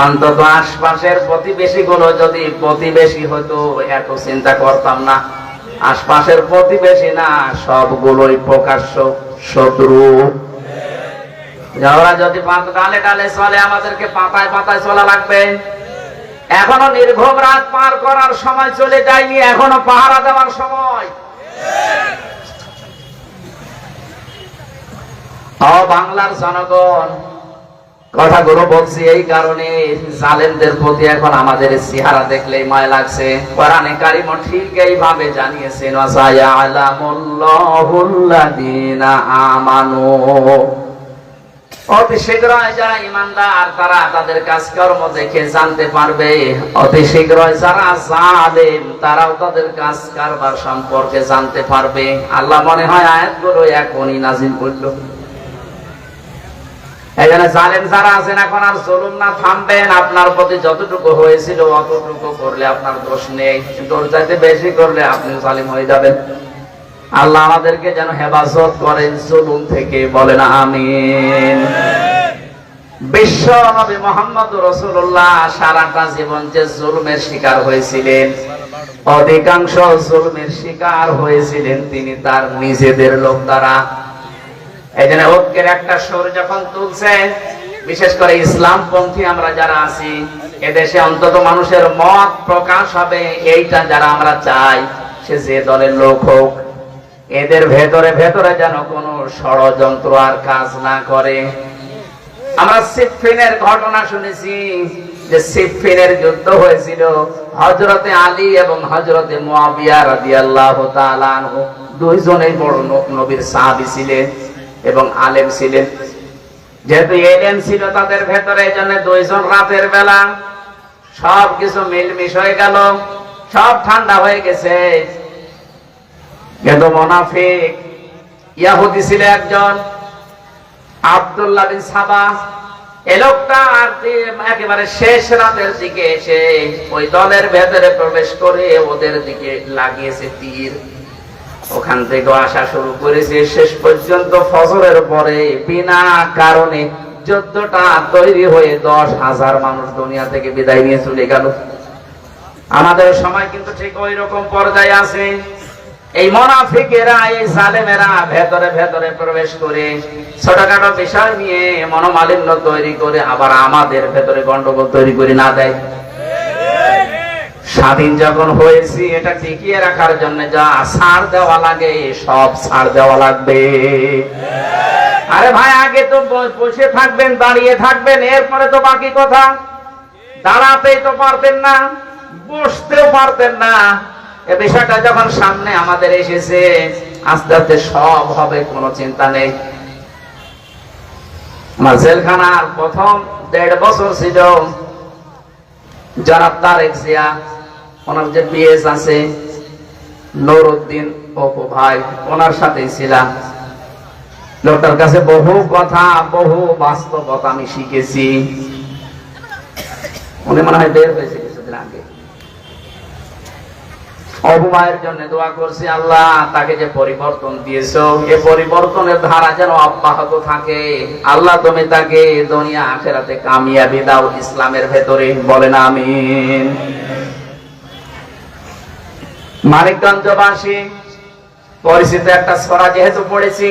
অন্তত আশপাশের প্রতিবেশী গুলো যদি প্রতিবেশী হতো, এত চিন্তা করতাম না। আশপাশের প্রতিবেশী না, সবগুলোই প্রকাশ্য শত্রু। ওরা যদি ডালে ডালে চলে, আমাদেরকে পাতায় পাতায় চলা লাগবে। এখনো নির্ঘুম রাত পার করার সময় চলে যায়নি, এখনো পাহারা দেওয়ার সময়। বাংলার জনগণ, কথাগুলো বলছি এই কারণে, জালেমদের প্রতি এখন আমাদের চেহারা দেখলেই মায়া লাগছে। কোরআনে কারিম ঠিক এইভাবে জানিয়েছেন, ওয়াসায়ালামুল্লাহুল্লাযীনা আমানু, অতি শীঘ্রই যারা ঈমানদার তারা তাদের কাজকর্ম দেখে জানতে পারবে। অতি শীঘ্রই যারা জালেম তারাও তাদের কাজ কারবার সম্পর্কে জানতে পারবে। আল্লাহ মনে হয় আয়াতগুলো এখনই নাযিল করলো। এই জন্য জালেম যারা আছেন, এখন আর জুলুম না, থামবেন। আপনার প্রতি যতটুকু হয়েছিল অতটুকু করলে আপনার দোষ নেই, কিন্তু ওর চাইতে বেশি করলে আপনি জালিম হয়ে যাবেন। আল্লাহ আমাদেরকে যেন হেফাজত করেন জুলুম থেকে, বলেন আমিন। বিশ্ব নবী মুহাম্মদ রাসূলুল্লাহ সারাটা জীবন যে জুলুমের শিকার হয়েছিলেন, অধিকাংশ জুলুমের শিকার হয়েছিলেন তিনি তার নিজেদের লোক দ্বারা। এই জন্য ঐক্যের একটা সুর যখন তুলছে, বিশেষ করে ইসলামপন্থী আমরা যারা আছি, এদেশে অন্তত মানুষের মত প্রকাশ হবে, এইটা যারা আমরা চাই, সে যে দলের লোক হোক, এদের ভেতরে ভেতরে যেন কোনো ষড়যন্ত্র আর কাজ না করে। আমরা সিফফিনের ঘটনা শুনেছি, যে সিফফিনের যুদ্ধ হয়েছিল, হযরতে আলী এবং হযরতে মুয়াবিয়া রাদিয়াল্লাহু তাআলা আনহু দুইজনেই বড় নবীর সাহাবী ছিলেন এবং আলেম ছিলেন। যেহেতু এলেম ছিল তাদের ভেতরে, এই জন্য দুইজন রাতের বেলা সবকিছু মিলমিশ হয়ে গেল, সব ঠান্ডা হয়ে গেছে। কিন্তু মুনাফিক ইহুদি ছিল একজন, আব্দুল্লাহ বিন সাবা। এই লোকটা একেবারে শেষ রাতের দিকে এসে ওই দলের ভেতরে প্রবেশ করে ওদের দিকে লাগিয়েছে তীর। ওখান থেকে আসা শুরু করেছে, শেষ পর্যন্ত ফজরের পরে বিনা কারণে যুদ্ধটা তৈরি হয়ে 10,000 মানুষ দুনিয়া থেকে বিদায় নিয়ে চলে গেল। আমাদের সময় কিন্তু ঠিক ওই রকম পর্যায়ে আছে। এই মুনাফিকেরা, এই জালেমেরা ভেতরে ভেতরে প্রবেশ করে ছোটখাটো বিষয় নিয়ে মনোমালিন্য তৈরি করে আবার আমাদের ভেতরে গন্ডগোল তৈরি করে না দেয়। স্বাধীন যখন হয়েছি এটা টিকিয়ে রাখার জন্য যা ছাড় দেওয়া লাগে সব ছাড় দেওয়া লাগবে। আরে ভাই, আগে তো বসে থাকবেন, দাঁড়িয়ে থাকবেন, এরপরে তো বাকি কথা। দাঁড়াতেই তো পারতেন না, বসতেও পারতেন না। এ বিষয়টা যখন সামনে আমাদের এসেছে, আস্তে আস্তে সব হবে, কোনো চিন্তা নেই। আমার জেলখানার প্রথম 1.5 বছর ছিল জনাব তারেক জিয়া, ওনার যে পিএস আছে নুরউদ্দিন অপু ভাই, ওনার সাথেই ছিলাম। লোকটার কাছে বহু কথা, বহু বাস্তবতা আমি শিখেছি। উনি মনে হয় বের হয়েছে কিছুদিন আগে। অপু ভাইয়ের জন্য দোয়া করছি, আল্লাহ তাকে যে পরিবর্তন দিয়েছো, এ পরিবর্তনের ধারা যেন অব্যাহত থাকে। আল্লাহ তুমি তাকে দুনিয়া আখিরাতে কামিয়াবি দাও ইসলামের ভেতরে, বলেন আমিন। মানিকগঞ্জবাসী পরিচিত একটা সূরা যেহেতু পড়েছি,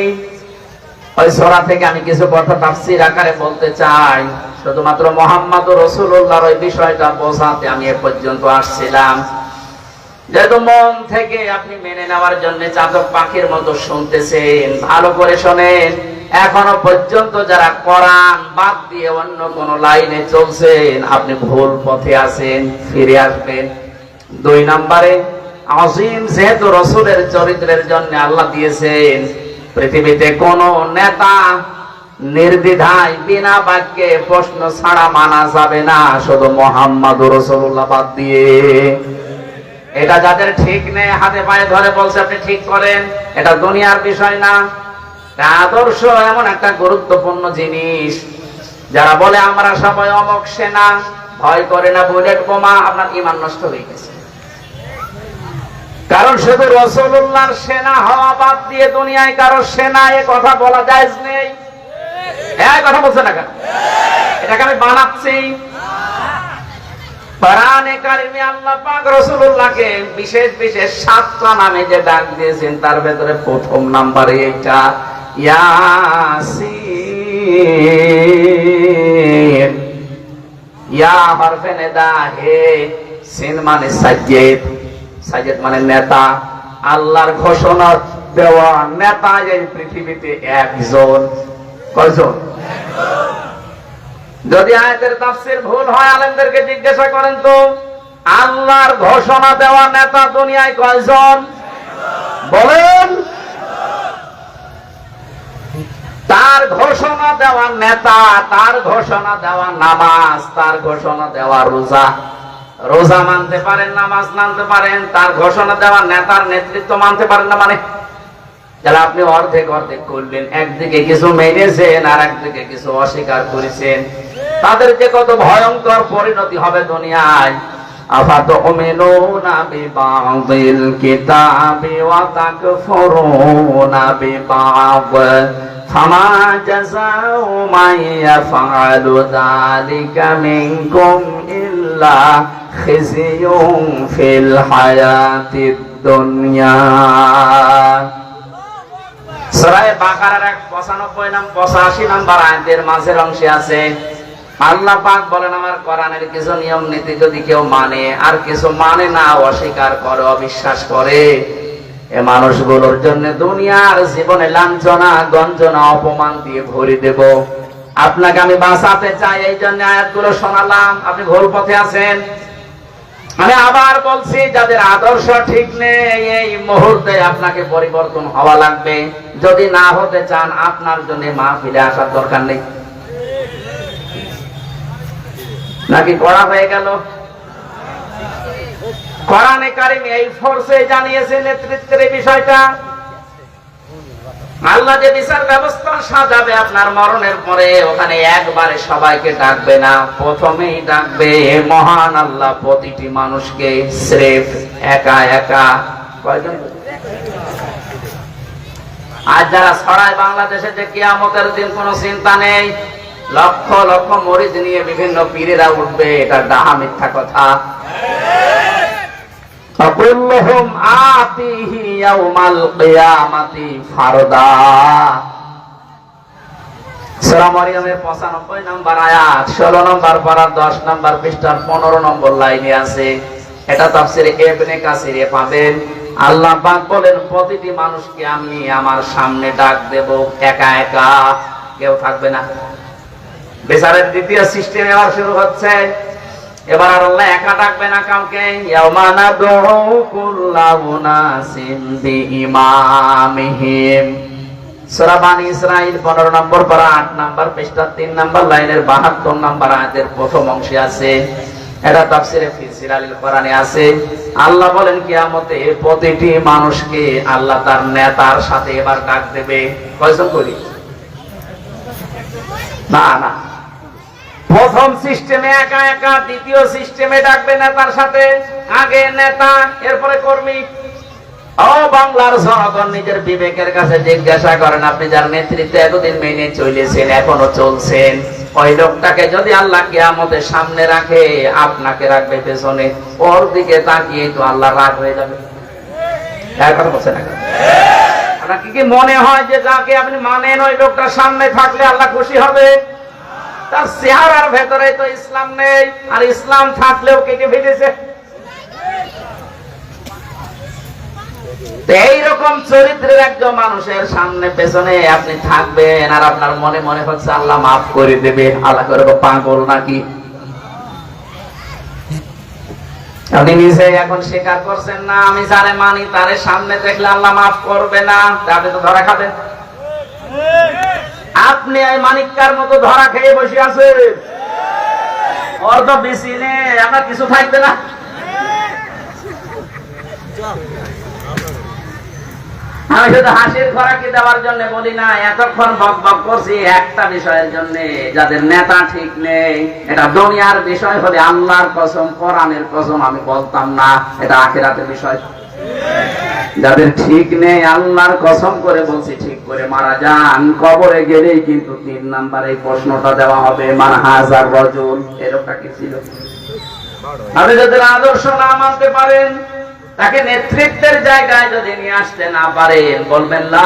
ওই সূরা থেকে আমি কিছু কথা তাফসীর আকারে বলতে চাই। শুধুমাত্র মুহাম্মদুর রাসূলুল্লাহর ওই বিষয়টা বোঝাতে আমি এ পর্যন্ত আসছিলাম। যেহেতু মন থেকে আপনি মেনে নেওয়ার জন্য চাতক পাখির মতো শুনতেছেন, ভালো করে শোনেন। এখনো পর্যন্ত যারা কোরআন বাদ দিয়ে অন্য কোন লাইনে চলছেন, আপনি ভুল পথে আছেন, ফিরে আসবেন। 2 নম্বরে, আজিম যেহেতু রাসূলের চরিত্রের জন্য আল্লাহ দিয়েছেন, পৃথিবীতে কোন নেতা নির্দ্বিধায় বিনা বাক্যে প্রশ্ন ছাড়া মানা যাবে না, শুধু মুহাম্মদুর রাসূলুল্লাহ বাদ দিয়ে। এটা যাদের ঠিক নেই, হাতে পায়ে ধরে বলছে আপনি ঠিক করেন। এটা দুনিয়ার বিষয় না, আদর্শ এমন একটা গুরুত্বপূর্ণ জিনিস। যারা বলে আমরা সবাই অমক সেনা, ভয় করে না বুলেট বোমা, আপনার ঈমান নষ্ট হয়ে গেছে। কারণ শুধু রাসূলুল্লাহর সেনা হওয়া বাদ দিয়ে দুনিয়ায় কারো সেনা, এ কথা বলা জায়েজ নেই। এই কথা বলছে না কেন? এটাকে আমি বানাচ্ছি। কোরআনে কারিমে আল্লাহ পাক রাসূলুল্লাহকে বিশেষ বিশেষ 7টা নামে যে ডাক দিয়েছেন, তার ভেতরে প্রথম নাম্বারে এইটা, ইয়াসিন। ইয়া হরফে নিদা, হে। সিন মানে সাজ্জেদ, সাজ্জেদ মানে নেতা। আল্লাহর ঘোষণা দেওয়া নেতা এই পৃথিবীতে একজন। কয়জন? যদি আয়াতের তাফসীর ভুল হয় আলেমদেরকে জিজ্ঞাসা করেন তো, আল্লাহর ঘোষণা দেওয়া নেতা দুনিয়ায় কয়জন বলেন? তার ঘোষণা দেওয়া নেতা, তার ঘোষণা দেওয়া নামাজ, তার ঘোষণা দেওয়া রোজা। রোজা মানতে পারেন, নামাজ মানতে পারেন, তার ঘোষণা দেওয়া নেতার নেতৃত্ব মানতে পারেন না। মানে যারা আপনি অর্ধেক অর্ধেক করলেন, একদিকে কিছু মেনেছেন আর একদিকে কিছু অস্বীকার করেছেন, তাদের যে কত ভয়ঙ্কর পরিণতি হবে দুনিয়ায়। আফাতুমিনুনা বিবাযিল কিতাবি ওয়া তাকফুরুনা বিবায ফামা জাযাউ মান ইয়াফআলু যালিকা মিনকুম ইল্লা খিজিয়ুন ফিল হায়াতিদ দুনিয়া। সূরা বাকারার 85 নম্বর আয়াতের মাঝের অংশে আছে, আল্লাহ পাক বলেন, আমার কোরআনের কিছু নিয়ম নীতি যদি কেউ মানে আর কিছু মানে না, অস্বীকার করে, অবিশ্বাস করে, এ মানুষগুলোর জন্য দুনিয়ার জীবনে লাঞ্ছনা, গঞ্জনা, অপমান দিয়ে ভরে দেব। আপনাকে আমি বাঁচাতে চাই, এই জন্য আয়াতগুলো শোনালাম। আপনি ভুল পথে আছেন। আমি আবার বলছি, যাদের আদর্শ ঠিক নেই, এই মুহূর্তে আপনাকে পরিবর্তন হওয়া লাগবে। যদি না হতে চান, আপনার জন্য মাহফিলে আসার দরকার নেই। নাকি পড়া হয়ে গেল? কোরআনে কারিমে এই ফোর্সে জানিয়েছে নেতৃত্বের এই বিষয়টা। আল্লাহ যে বিচার ব্যবস্থা সাজাবে আপনার মরণের পরে, ওখানে একবারে সবাইকে ডাকবে না, প্রথমেই ডাকবে মহান আল্লাহ প্রতিটি মানুষকে স্রেফ একা একা। কয়জন? আজ যারা ছড়ায় বাংলাদেশে যে কিয়ামতের দিন কোনো চিন্তা নেই, লক্ষ লক্ষ মরিচ নিয়ে বিভিন্ন পীরেরা উঠবে, এটা ডাহা মিথ্যা কথা। কুল্লুহুম আতিহি ইয়াউমাল কিয়ামাতি ফারদা। সূরা মারইয়ামের 95 নম্বর আয়াত 16 নম্বর পারা 10 নম্বর পৃষ্ঠার 15 নম্বর লাইনে আছে। এটা তাফসীরে ইবনে কাসিরে পাবেন। আল্লাহ পাক বলেন, প্রতিটি মানুষকে আমি আমার সামনে ডাক দেব একা একা, কেউ থাকবে না। বিচারের দ্বিতীয় সিস্টেম এবার শুরু হচ্ছে। এবার আর আল্লাহ একা ডাকবে না কাউকে। ইয়াউমা নাদউ কুল্লা উনাসিম বিইমামিহিম। সূরা বানী ইসরাঈল 15 নম্বর পারা 8 নম্বর পৃষ্ঠা 3 নম্বর লাইনের 72 নম্বর আয়াতের প্রথম অংশে আছে। এটা তাফসীরে ফি সিরালিল কোরআনে আছে। আল্লাহ বলেন, কিয়ামতে প্রতিটি মানুষকে আল্লাহ তার নেতার সাথে এবার ডাক দেবে। কয়জন করি? না না, প্রথম সিস্টেমে একা একা, দ্বিতীয় সিস্টেমে ডাকবে নেতার সাথে। আগে নেতা, এরপরে কর্মী। ও বাংলার জনগণ, নিজের বিবেকের কাছে জিজ্ঞাসা করেন, আপনি যার নেতৃত্বে এতদিন মেনে চলেছেন, এখনো চলছেন, ওই লোকটাকে যদি আল্লাহ কিয়ামতের সামনে রাখে, আপনাকে রাখবে পেছনে, ওর দিকে তাকিয়ে তো আল্লাহ রাগ হয়ে যাবে। এখন বলছে না, আপনার কি মনে হয় যে যাকে আপনি মানেন ওই লোকটার সামনে থাকলে আল্লাহ খুশি হবে? তার চেহারার ভেতরে তো ইসলাম নেই, আর ইসলাম থাকলেও কেটে ফেলেছে। এইরকম চরিত্রের একজন মানুষের সামনে পেছনে আপনি থাকবেন, আর আপনার মনে মনে হচ্ছে আল্লাহ মাফ করে দেবে। আল্লাহ করে পাগল নাকি? আপনি নিজে এখন স্বীকার করছেন না, আমি যারে মানি তারে সামনে দেখলে আল্লাহ মাফ করবে না, আপনি তো ধরা খাবেন। আপনি এই মানিককার মতো ধরা খেয়ে বসে আছেন, ওর তো বেশি নেই, আপনার কিছু থাকবে না। আমি শুধু হাসির খোরাকি দেওয়ার জন্য বলি না, এতক্ষণ বক বক করছি একটা বিষয়ের জন্য, যাদের নেতা ঠিক নেই। এটা দুনিয়ার বিষয় হলে আল্লাহর কসম, কোরআনের কসম আমি বলতাম না, এটা আখিরাতের বিষয়। যাদের ঠিক নেই, আল্লাহর কসম করে বলছি, ঠিক করে মারা যান, কবরে গেলেই কিন্তু 3 নম্বরে এই প্রশ্নটা দেওয়া হবে, মান হাযার রাজুল, এরকম কি ছিল? আপনি যাদের আদর্শ না মানতে পারেন, তাকে নেতৃত্বের জায়গায় যদি নিয়ে আসতে না পারেন, বলবেন লা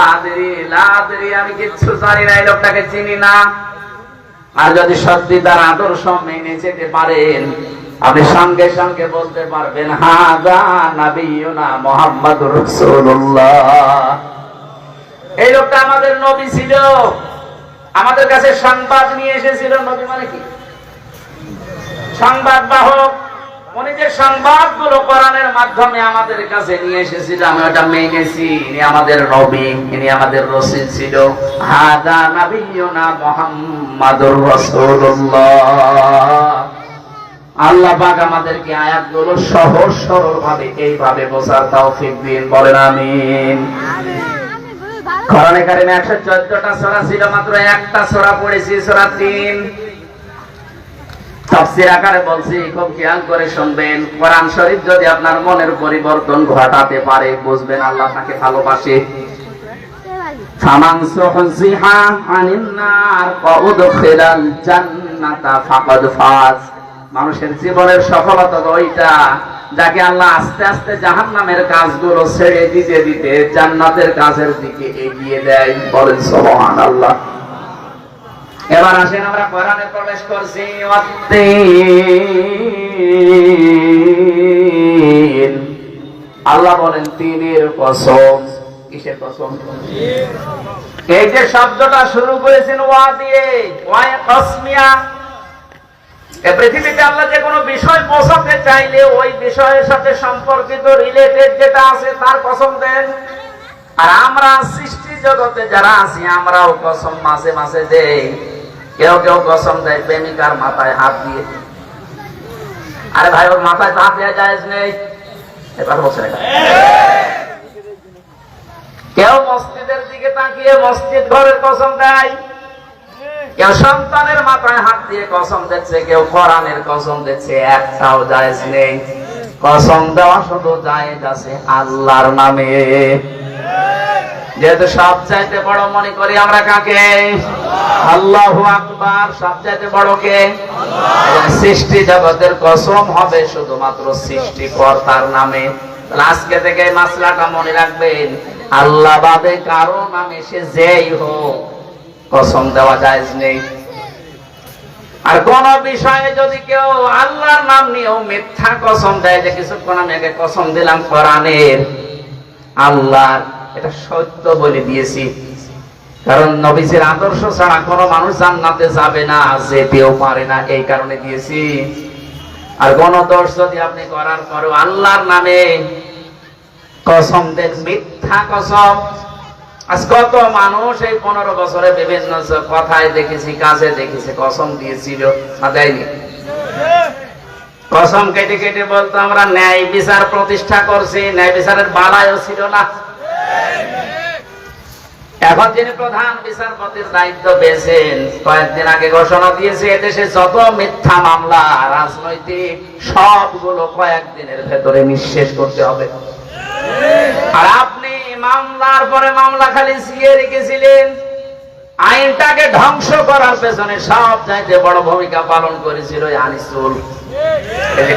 আদরি, আমি কিচ্ছু জানি না, এই লোকটাকে চিনি না। আর যদি সত্যি তার আদর্শ মেনে যেতে পারেন, আপনি সঙ্গে সঙ্গে বলতে পারবেন, হাযা নাবিয়ুনা মুহাম্মাদুর রাসূলুল্লাহ, এই লোকটা আমাদের নবী ছিল, আমাদের কাছে সংবাদ নিয়ে এসেছিল। নবী মানে কি? সংবাদ বাহক। উনি যে সংবাদগুলো কোরআনের মাধ্যমে আমাদের কাছে নিয়ে এসেছিল, আমি ওটা মেনেছি। ইনি আমাদের নবী, ইনি আমাদের রাসূল ছিল। হাযা নাবিয়ুনা মুহাম্মাদুর রাসূলুল্লাহ। আল্লাহ পাক আমাদেরকে আয়াতগুলো সহজ সরল ভাবে এইভাবে বোঝার তৌফিক দিন, বলেন আমিন। কোরআনে কারিমে 114টা সূরা ছিল, মাত্র একটা সূরা পড়েছি, সূরা 3। তাফসীর আকারে বলছি, খুব খেয়াল করে শুনবেন। কোরআন শরীফ যদি আপনার মনের পরিবর্তন ঘটাতে পারে, বুঝবেন আল্লাহ আপনাকে ভালোবাসে। ফামান সুহজিহা আনিন নার ওয়া উদখিলাল জান্নাতা ফাকাদ ফাজ। মানুষের জীবনের সফলতা ওইটা, যাকে আল্লাহ আস্তে আস্তে জাহান্নামের কাজগুলো ছেড়ে দিতে দিতে জান্নাতের কাজের দিকে এগিয়ে দেয়, বলেন সুবহানাল্লাহ। এবার আসেন আমরা কোরআনে প্রবেশ করছি। আল্লাহ বলেন তিনের কসম। কিসের কসম? এই যে শব্দটা শুরু করেছেন ওয়া দিয়ে, ওয়া কসমিয়া। এই পৃথিবীতে আল্লাহ যে কোনো বিষয় বোঝাতে চাইলে ওই বিষয়ের সাথে সম্পর্কিত রিলেটেড যেটা আছে তার কসম দেন। আর আমরা সৃষ্টি জগতে যারা আছি, আমরাও কসম মাঝে মাঝে দেই। কেউ কেউ কসম দেয় প্রেমিকার মাথায় হাত দিয়ে। আরে ভাই, ওর মাথায় হাত দেওয়া জায়েজ নেই, এবার বলছে না। কেউ মসজিদের দিকে তাকিয়ে মসজিদ ঘরের কসম দেয়, কেউ সন্তানের মাথায় হাত দিয়ে কসম দিচ্ছে, কেউ কোরআনের কসম দিচ্ছে, একটাও জায়েজ নেই। কসম দেওয়া শুধু জায়েজ আছে আল্লাহর নামে। যেহেতু সবচাইতে বড় মনে করি আমরা কাকে? আল্লাহু আকবার। সবচাইতে বড় কে? সৃষ্টি জগতের কসম হবে শুধুমাত্র সৃষ্টিকর্তার নামে। আজকে থেকে এই মাসলাটা মনে রাখবেন, আল্লাহ বাদে কারো নামে সে যেই হোক কসম দেওয়া জায়েজ নেই। আর কোন বিষয়ে যদি কেউ আল্লাহর নাম নিয়েও মিথ্যা কসম দেয়, যে কিছুক্ষণ আমি আগে কসম দিলাম কোরআনের, আল্লাহ এটা সত্য বলে দিয়েছি, কারণ নবীজির আদর্শ ছাড়া কোনো মানুষ জান্নাতে যাবে না, যেতেও পারে না, এই কারণে দিয়েছি। আর কোন দোষ যদি আপনি করার পরেও আল্লাহর নামে কসম দেন, মিথ্যা কসম, আজ কত মানুষ এই 15 বছরে বিভিন্ন কথায় দেখেছি, কাজে দেখেছি, কসম দিয়েছিল না দেয়নি। কসম কেটে কেটে বলতো আমরা ন্যায় বিচার প্রতিষ্ঠা করছি, ন্যায় বিচারের বালায়ও ছিল না। এখন যিনি প্রধান বিচারপতির দায়িত্ব পেয়েছেন, কয়েকদিন আগে ঘোষণা দিয়েছে এদেশে যত মিথ্যা মামলা রাজনৈতিক সবগুলো কয়েকদিনের ভেতরে নিঃশেষ করতে হবে। আর আপনি মামলার পরে মামলা খালি জিয়ে রেখেছিলেন, আইনটাকে ধ্বংস করার পেছনে সব চাইতে বড় ভূমিকা পালন করেছিল আনিসুল।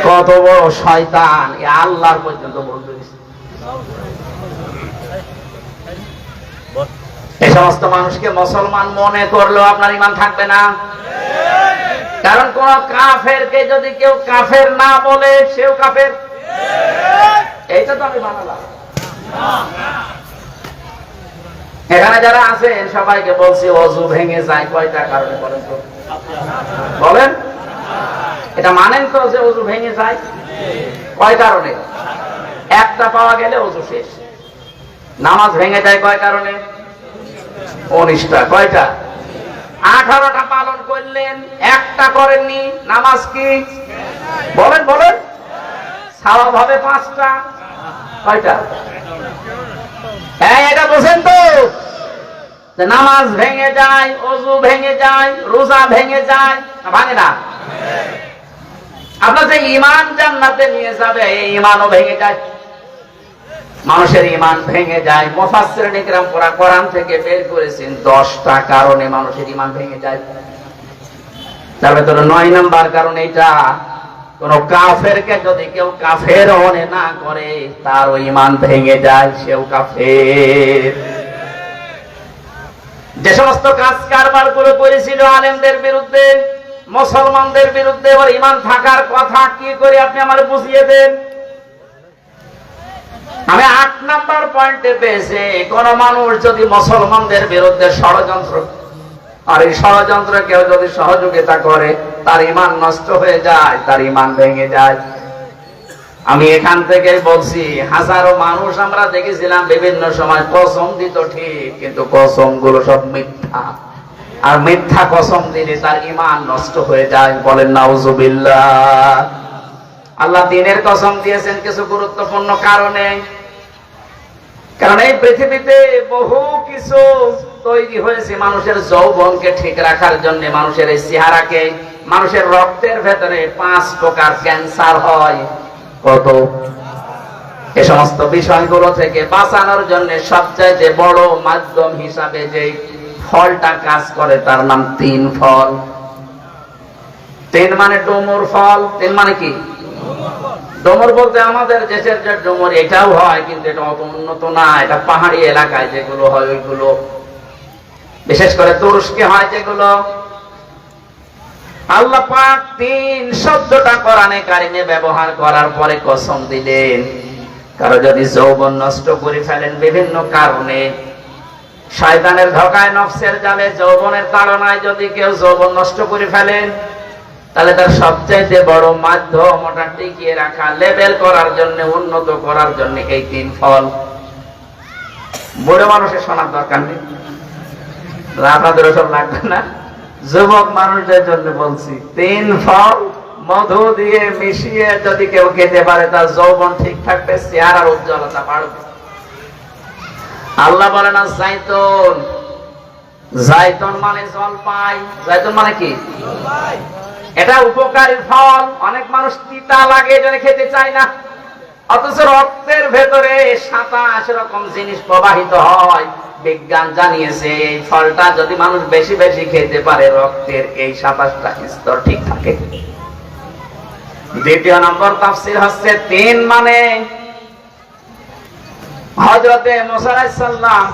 কত বড় শয়তান, আল্লাহর পর্যন্ত বলতে দিচ্ছে। এই সমস্ত মানুষকে মুসলমান মনে করলেও আপনার ঈমান থাকবে না, কারণ কোন কাফেরকে যদি কেউ কাফের না বলে সেও কাফের। এইটা তো আমি বানালাম। এখানে যারা আছেন সবাইকে বলছি ওযু ভেঙে যায় কয়টা কারণে বলেন তো, বলেন এটা মানেন তো যে ওযু ভেঙে যায় কয় কারণে? একটা পাওয়া গেলে ওযু শেষ। নামাজ ভেঙে যায় কয় কারণে? 19টা। কয়টা? 18টা পালন করলেন, একটা করেননি, নামাজ কি? বলেন বলেন। সওয়াব হবে 5টা। কয়টা? এটা বোঝেন তো, নামাজ ভেঙে যায়, ওযু ভেঙে যায়, রোজা ভেঙে যায়, ভাঙে না? আপনার যে ঈমান জান্নাতে নিয়ে যাবে, এই ঈমানও ভেঙে যায়। মানুষের ঈমান ভেঙে যায়। মুফাসসিরিন ইকরাম কোরআন থেকে বের করেছেন 10টা কারণে মানুষের ঈমান ভেঙে যায়। তার ভেতরে 9 নাম্বার কারণ এটা, কোন কাফেরকে যদি কেউ কাফের মনে না করে তার ঈমান ভেঙে যায়, সেও কাফের। যে সমস্ত কাজ কারবার গুলো করেছিল আলেমদের বিরুদ্ধে, মুসলমানদের বিরুদ্ধে, ওর ঈমান থাকার কথা কি করে আপনি আমার বুঝিয়ে দেন। আমি 8 নাম্বার পয়েন্টে পেয়েছি, কোন মানুষ যদি মুসলমানদের বিরুদ্ধে ষড়যন্ত্র, আর এই ষড়যন্ত্র কেউ যদি সহযোগিতা করে, তার ঈমান নষ্ট হয়ে যায়, তার ঈমান ভেঙে যায়। আমি এখান থেকে বলছি, হাজারো মানুষ আমরা দেখেছিলাম বিভিন্ন সময় কসম দিত ঠিক, কিন্তু কসম গুলো সব মিথ্যা। আর মিথ্যা কসম দিলে তার ঈমান নষ্ট হয়ে যায়। বলেন নাউজুবিল্লাহ। আল্লাহ দ্বীনের কসম দিয়েছেন কিছু গুরুত্বপূর্ণ কারণে, কারণ এই পৃথিবীতে বহু কিছু তৈরি হয়েছে মানুষের যৌবনকে ঠিক রাখার জন্য, মানুষের এই চেহারাকে। মানুষের রক্তের ভেতরে 5 প্রকার ক্যান্সার হয়। কত? এই সমস্ত বিষয়গুলো থেকে বাঁচানোর জন্য সবচাইতে বড় মাধ্যম হিসাবে যে ফলটা কাজ করে তার নাম 3 ফল। 3 মানে ডুমুর ফল। 3 মানে কি? ডুমুর বলতে আমাদের দেশের যে ডুমুর এটাও হয়, কিন্তু এটা অত উন্নত না। এটা পাহাড়ি এলাকায় যেগুলো হয় ওইগুলো, বিশেষ করে তুরস্কে হয় যেগুলো। আল্লাহ পাক 3 শব্দটা কোরআনে কারিমে ব্যবহার করার পরে কসম দিলেন, কারো যদি যৌবন নষ্ট করে ফেলেন বিভিন্ন কারণে, শয়তানের ধোঁকায়, নফসের জালে, যৌবনের তাড়নায় যদি কেউ যৌবন নষ্ট করে ফেলেন, তাহলে তার সবচাইতে বড় মাধ্যম ওটা টিকিয়ে রাখা, লেভেল করার জন্য, উন্নত করার জন্য এই 3 ফল। বুড়ো মানুষের শোনার দরকার নেই, আপনাদেরও সব লাগবে না। যুবক মানুষদের জন্য বলছি, 3 ফল মধু দিয়ে মিশিয়ে যদি কেউ খেতে পারে, তার যৌবন ঠিক থাকবে, চেহারার উজ্জ্বলতা বাড়বে। আল্লাহ বলেন জাইতুন। জাইতুন মানে জলপাই। জাইতুন মানে কি? জলপাই। এটা উপকারী ফল। অনেক মানুষ তিতা লাগে এটা খেতে চায় না, অথচ রক্তের ভেতরে 27 রকম জিনিস প্রবাহিত হয়। বিজ্ঞান জানিয়েছে এই ফলটা যদি মানুষ বেশি বেশি খেতে পারে, রক্তের এই 27টা স্তর ঠিক থাকে। 2 নম্বর তাফসীর হচ্ছে 3 মানে হযরতে মুসা আলাইহিস সালাম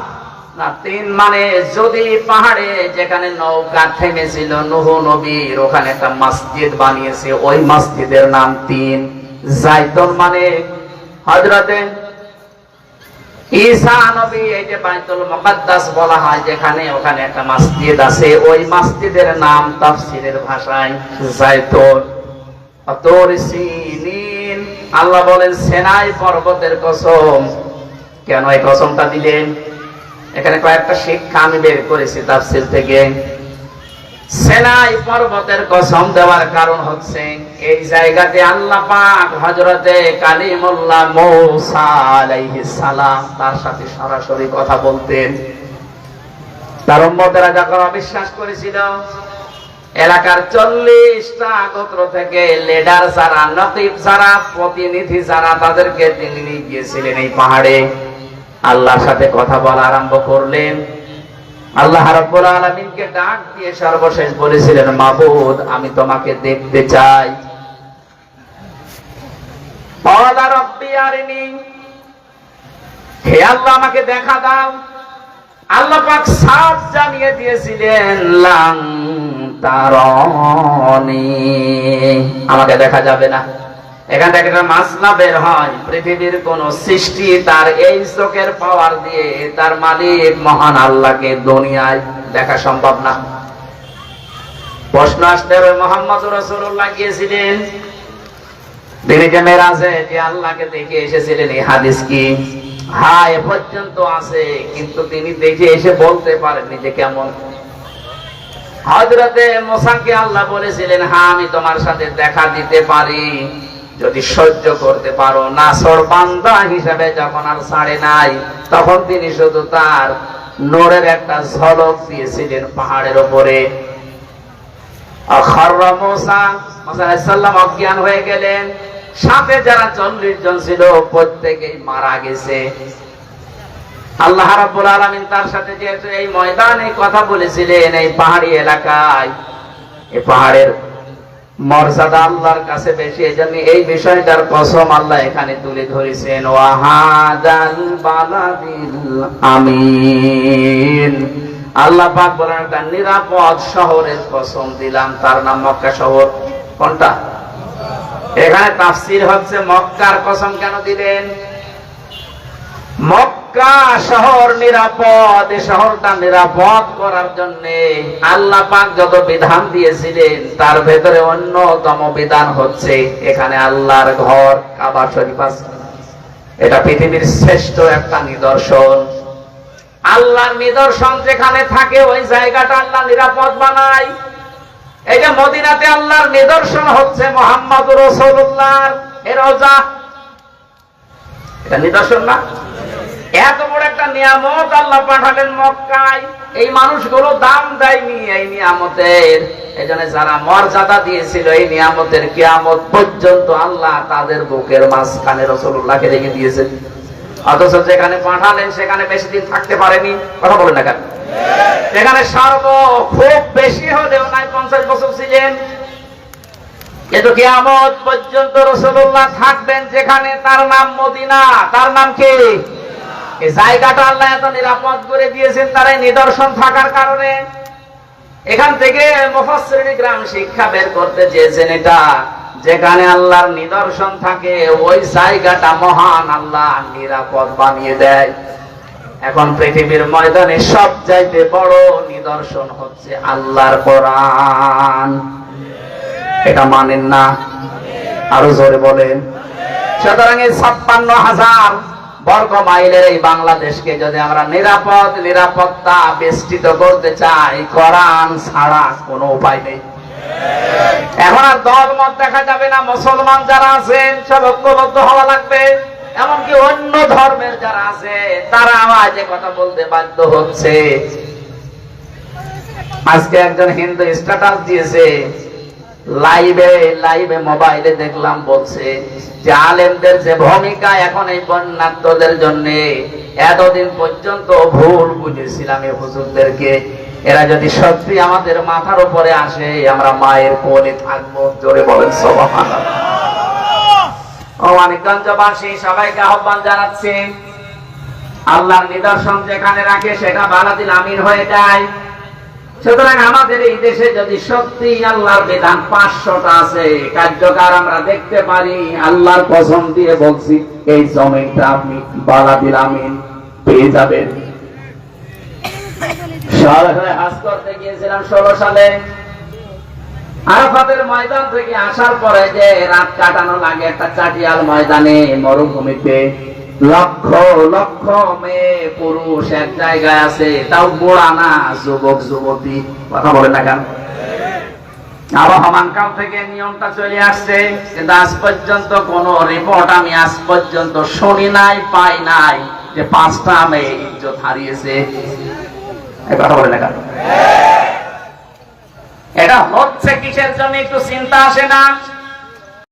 না 3 মানে যদি পাহাড়ে যেখানে নৌকা থেমেছিল নূহ নবীর ওখানে একটা মসজিদ বানিয়েছে, ওই মসজিদের নাম 3 জাইতুন মানে হযরতে ঈসা নবী এই যে বাইতুল মুকাদ্দাস বলা হয় যেখানে, ওখানে একটা মসজিদ আছে, ওই মসজিদের নাম তাফসীরের ভাষায় জাইতুন। তুর সিনিন আল্লাহ বলেন সিনাই পর্বতের কসম। কেন এই কসমটা দিলেন? এখানে কয়েকটা শিক্ষা আমি বের করেছি তাফসীর থেকে। সিনাই পর্বতের কসম দেওয়ার কারণ হচ্ছে এই জায়গাতে আল্লাহ পাক হযরতে কালিমুল্লাহ মূসা আলাইহিস সালাম তার সাথে সরাসরি কথা বলতেন। তার উম্মতেরা যখন অবিশ্বাস করেছিল, এলাকার 40টা গোত্র থেকে লিডার যারা, নকিব যারা, প্রতিনিধি যারা, তাদেরকে তিনি নিয়ে গিয়েছিলেন এই পাহাড়ে। আল্লাহর সাথে কথা বলা আরম্ভ করলেন। আল্লাহ রাব্বুল আলামিনকে ডাক দিয়ে সর্বশেষ বলেছিলেন, মাবুদ আমি তোমাকে দেখতে চাই। ক্বালা রাব্বি আরিনি, হে আল্লাহ আমাকে দেখা দাও। আল্লাহ পাক সাফ জানিয়ে দিয়েছিলেন লাং তারানি, আমাকে দেখা যাবে না। এখান থেকে একটা মাসলা বের হয়, পৃথিবীর কোন সৃষ্টি তার এই চোখের পাওয়ার দিয়ে তার মালিক মহান আল্লাহকে দুনিয়ায় দেখা সম্ভব না। প্রশ্ন আসলে মুহাম্মদুর রাসূলুল্লাহ গিয়েছিলেন, তিনি যে মেরাজে যে আল্লাহকে দেখে এসেছিলেন, এই হাদিস কি? হ্যাঁ এ পর্যন্ত আছে, কিন্তু তিনি দেখে এসে বলতে পারেননি যে কেমন। হযরতে মুসাকে আল্লাহ বলেছিলেন, হ্যাঁ আমি তোমার সাথে দেখা দিতে পারি যদি সহ্য করতে পারো। নাছর বান্দা হিসাবে যখন আর ছাড়ে নাই, তখন তিনি শুধু তার নূরের একটা ঝলক দিয়েছিলেন পাহাড়ের উপরে। আখাররা মুসা আলাইহিস সালাম অজ্ঞান হয়ে গেলেন। সাথে যারা 40 জন ছিল প্রত্যেকেই মারা গেছে। আল্লাহ রাব্বুল আলামিন তার সাথে যেহেতু এই ময়দানে কথা বলেছিলেন, এই পাহাড়ি এলাকায়, এই পাহাড়ের মর্যাদা আল্লাহর কাছে বেশি, এজন্য এই বিষয়টার কসম আল্লাহ এখানে তুলে ধরেছেন। ওয়াহাদাল বালাদিল আমিন, আল্লাহ পাক বলেন একটা নিরাপদ শহরের কসম দিলাম, তার নাম মক্কা শহর। কোনটা? এখানে তাফসীর হচ্ছে মক্কার কসম কেন দিলেন? মক্কা শহর নিরাপদ, এই শহরটা নিরাপদ করার জন্য আল্লাহ পাক যত বিধান দিয়েছিলেন তার ভেতরে অন্যতম বিধান হচ্ছে এখানে আল্লাহর ঘর কাবা শরীফ আছে। এটা পৃথিবীর শ্রেষ্ঠ একটা নিদর্শন। আল্লাহর নিদর্শন যেখানে থাকে ওই জায়গাটা আল্লাহ নিরাপদ বানায়। এই যে মদিনাতে আল্লাহর নিদর্শন হচ্ছে মুহাম্মদুর রাসূলুল্লাহর এই রওজা, এটা নিদর্শন না? এত বড় একটা নিয়ামত আল্লাহ পাঠালেন মক্কায়, এই মানুষগুলো দাম দেয়নি এই নিয়ামতের। এজন্য যারা মর্যাদা দিয়েছিল এই নিয়ামতের, কিয়ামত পর্যন্ত আল্লাহ তাদের বুকের মাঝখানে রাসূলুল্লাহকে রেখে দিয়েছেন। অথচ যেখানে পাঠালেন সেখানে বেশি দিন থাকতে পারেনি। কথা বলেন না কেন? সেখানে খুব বেশি হলেও নাই 50 বছর ছিলেন। কিন্তু কিয়ামত পর্যন্ত রাসূলুল্লাহ থাকবেন যেখানে, তার নাম মদিনা। তার নাম কি? এই জায়গাটা আল্লাহ এত নিরাপদ করে দিয়েছেন তার এই নিদর্শন থাকার কারণে। এখান থেকে মুফাসসিরিন ইকরাম শিক্ষা বের করতে চেয়েছেন, এটা যেখানে আল্লাহর নিদর্শন থাকে ওই জায়গাটা মহান আল্লাহ নিরাপদ বানিয়ে দেয়। এখন পৃথিবীর ময়দানে সবচাইতে বড় নিদর্শন হচ্ছে আল্লাহর কোরআন। এটা মানেন না? আরো জোরে বলেন। সুতরাং এই 56,000 বর্গ মাইলের এই বাংলাদেশকে যদি আমরা নিরাপত্তা বেষ্টিত করতে চাই, কোরআন ছাড়া কোনো উপায় নেই। এখন আর দলমত দেখা যাবে না। মুসলমান যারা আছেন সব ঐক্যবদ্ধ হওয়া লাগবে। এমনকি অন্য ধর্মের যারা আছে তারা আওয়াজে কথা বলতে বাধ্য হচ্ছে। আজকে একজন হিন্দু স্ট্যাটাস দিয়েছে, লাইভে মোবাইলে দেখলাম, বলছে যে আলেমদের যে ভূমিকা এখন এই বন্যার্তদের জন্য, এতদিন পর্যন্ত ভুল বুঝেছিলাম এই হুজুরদেরকে, এরা যদি সত্যি আমাদের মাথার উপরে আসে আমরা মায়ের কোলে থাকবো। জোরে বলেন সুবহানাল্লাহ। ও মানিকগঞ্জবাসী সবাইকে আহ্বান জানাচ্ছি, আল্লাহর নিদর্শন যেখানে রাখে সেটা বালাদিল আমিন হয়ে যায়। সুতরাং আমাদের এই দেশে যদি সত্যি আল্লাহর বিধান 500টা আছে কার্যকর আমরা দেখতে পারি, আল্লাহর কসম দিয়ে বলছি এই জমিনটা আপনি বালাদিল আমিন পেয়ে যাবেন। হজ করতে গিয়েছিলাম 16 সালে। আরাফাতের ময়দান থেকে আসার পরে যে রাত কাটানো লাগে একটা চাটিয়াল ময়দানে মরুভূমিতে, লক্ষ লক্ষ মেয়ে পুরুষ এক জায়গায় আছে, তাও বুড়া না, যুবক যুবতী। কথা বলে না কেন? আবহমান কাল থেকে নিয়মটা চলে আসছে, কিন্তু আজ পর্যন্ত কোন রিপোর্ট আমি আজ পর্যন্ত শুনি নাই, পাই নাই যে 5টা মেয়ে ইজ্জত হারিয়েছে। কথা বলে না কেন? এটা হচ্ছে কিসের জন্য একটু চিন্তা আসে না?